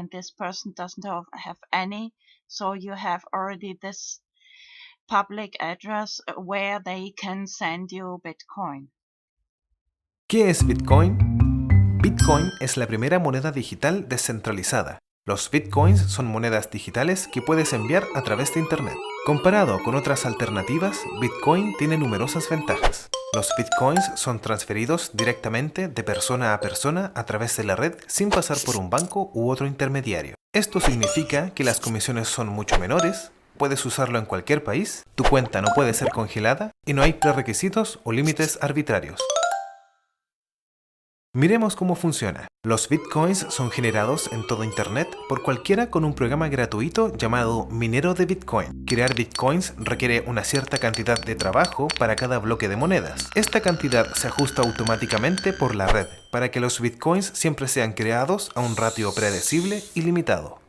S10: this person doesn't have any, so you have already this public address where they can send you Bitcoin.
S11: ¿Qué es Bitcoin? Bitcoin es la primera moneda digital descentralizada. Los Bitcoins son monedas digitales que puedes enviar a través de Internet. Comparado con otras alternativas, Bitcoin tiene numerosas ventajas. Los Bitcoins son transferidos directamente de persona a persona a través de la red sin pasar por un banco u otro intermediario. Esto significa que las comisiones son mucho menores, puedes usarlo en cualquier país, tu cuenta no puede ser congelada y no hay prerequisitos o límites arbitrarios. Miremos cómo funciona. Los Bitcoins son generados en todo Internet por cualquiera con un programa gratuito llamado minero de Bitcoin. Crear Bitcoins requiere una cierta cantidad de trabajo para cada bloque de monedas. Esta cantidad se ajusta automáticamente por la red para que los Bitcoins siempre sean creados a un ratio predecible y limitado.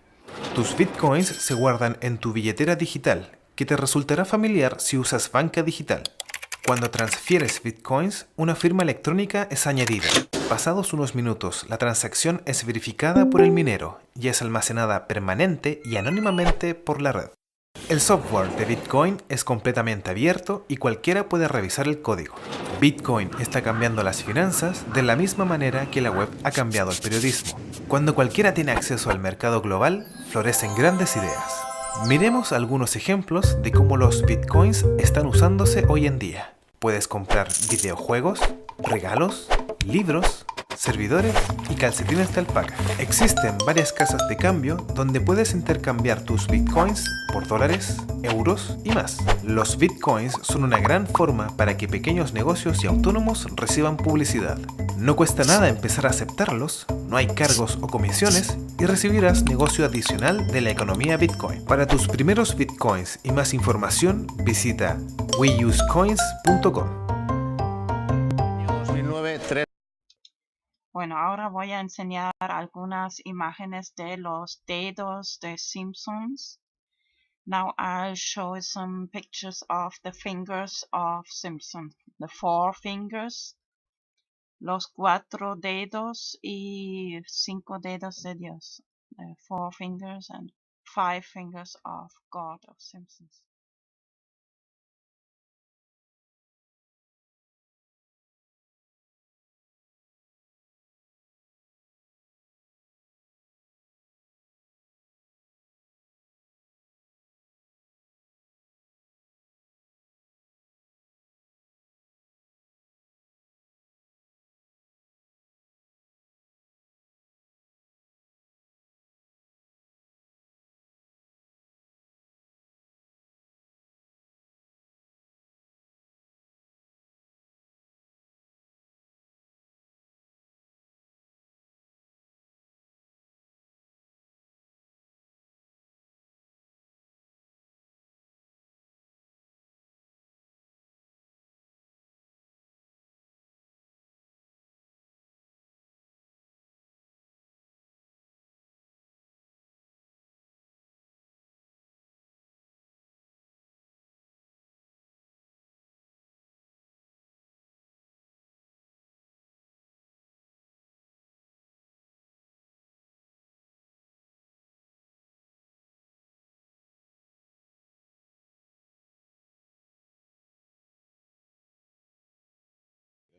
S11: Tus Bitcoins se guardan en tu billetera digital, que te resultará familiar si usas banca digital. Cuando transfieres Bitcoins, una firma electrónica es añadida. Pasados unos minutos, la transacción es verificada por el minero y es almacenada permanente y anónimamente por la red. El software de Bitcoin es completamente abierto y cualquiera puede revisar el código. Bitcoin está cambiando las finanzas de la misma manera que la web ha cambiado el periodismo. Cuando cualquiera tiene acceso al mercado global, florecen grandes ideas. Miremos algunos ejemplos de cómo los Bitcoins están usándose hoy en día. Puedes comprar videojuegos, regalos, libros, servidores y calcetines de alpaca. Existen varias casas de cambio donde puedes intercambiar tus bitcoins por dólares, euros y más. Los bitcoins son una gran forma para que pequeños negocios y autónomos reciban publicidad. No cuesta nada empezar a aceptarlos, no hay cargos o comisiones y recibirás negocio adicional de la economía bitcoin. Para tus primeros bitcoins y más información, visita weusecoins.com.
S10: Bueno, ahora voy a enseñar algunas imágenes de los dedos de Simpsons. Now I'll show some pictures of the fingers of Simpson. The 4 fingers, los 4 dedos y 5 dedos de Dios. The 4 fingers and 5 fingers of God of Simpsons.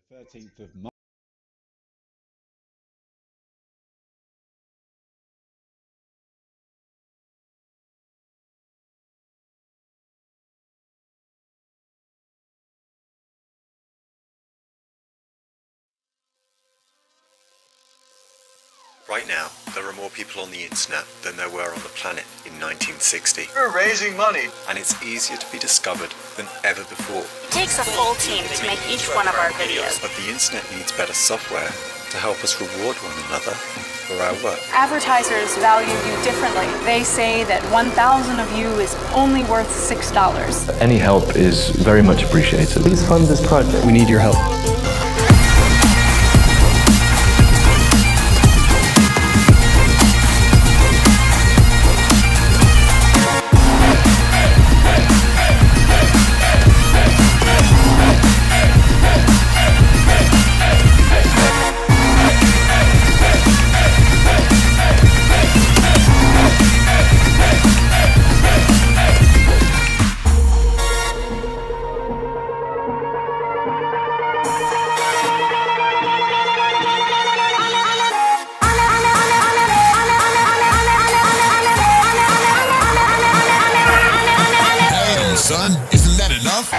S7: The 13th of March.
S12: Right now, there are more people on the internet than there were on the planet in 1960.
S13: We're raising money.
S12: And it's easier to be discovered than ever before.
S14: It takes a full team to make each one of our videos.
S12: But the internet needs better software to help us reward one another for our work.
S15: Advertisers value you differently. They say that 1,000 of you is only worth $6.
S16: Any help is very much appreciated.
S17: Please fund this project.
S16: We need your help.
S18: Son, isn't that enough?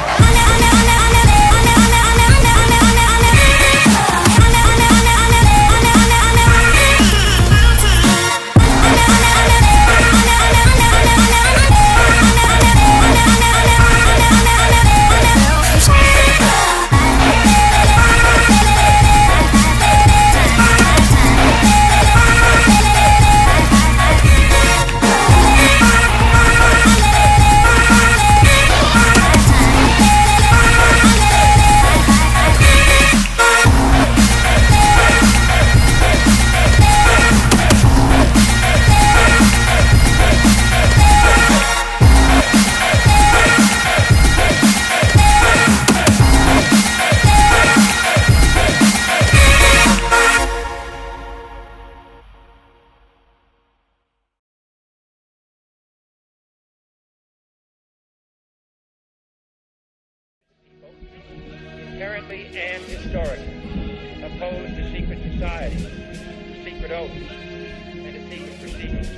S13: politically and historically opposed to secret societies, to secret oaths, and to secret proceedings.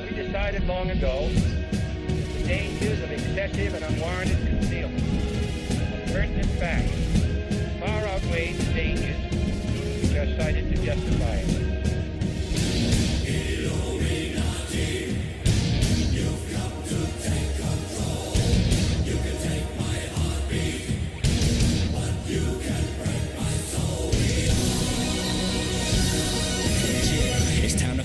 S13: We decided long ago that the dangers of excessive and unwarranted concealment of pertinent facts far outweigh the dangers which are cited to justify it.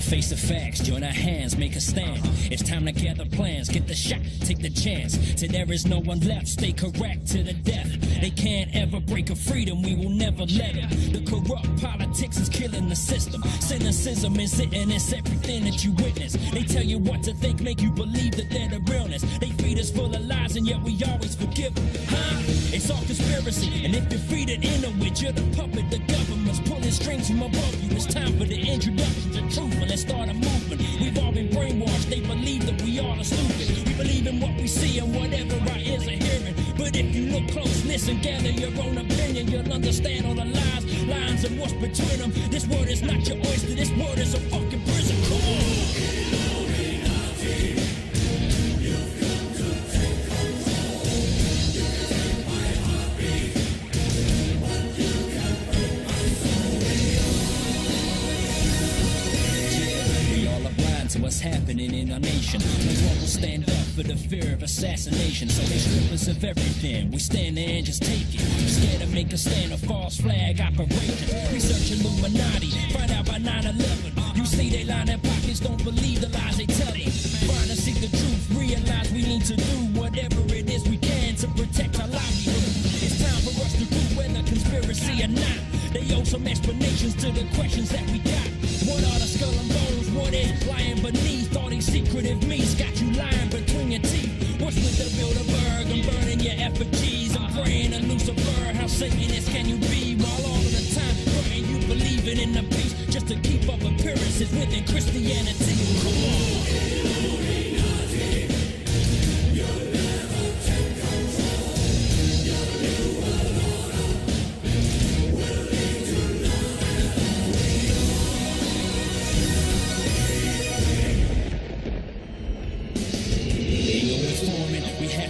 S17: Face the facts, join our hands, make a stand. It's time to gather plans, get the shot, take the chance. Till there is no one left, stay correct to the death. They can't ever break a freedom, we will never let it. The corrupt politics is killing the system. Cynicism is it, and it's everything that you witness. They tell you what to think, make you believe that they're the realness. They feed us full of lies, and yet we always forgive them. Huh? It's all conspiracy, and if you feed it into it, you're the puppet. The government's pulling strings from above you. It's time for the introduction to truth. Let's start a movement. We've all been brainwashed. They believe that we all are stupid. We believe in what we see and whatever our ears are hearing. But if you look close, listen, gather your own opinion, you'll understand all the lines and what's between them. This world is not your oyster. This world is a fucking prison. Come on. What's happening in our nation? No one will stand up for the fear of assassination. So they strip us of everything. We stand there and just take it. Scared to make a stand, a false flag operation. Research Illuminati, find out by 9/11. You see they line their pockets, don't believe the lies they tell you. Find and seek the truth, realize we need to do whatever it is we can to protect our livelihood. It's time for us to prove whether conspiracy or not. They owe some explanations to the questions that we got. What are the skull and bones? What is lying beneath all these secretive meats? Got you lying between your teeth. What's with the Bilderberg? I'm burning your effigies. I'm praying to Lucifer. How Satanist can you be? While all of the time praying you believing in the peace just to keep up appearances within Christianity. Come on.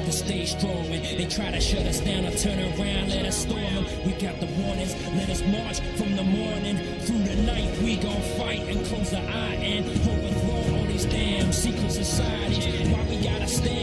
S17: Stay strong. They try to shut us down or turn around, let us storm them. We got the warnings, let us march from the morning through the night. We gon' fight and close the eye and overthrow all these damn secret societies. Why we gotta stand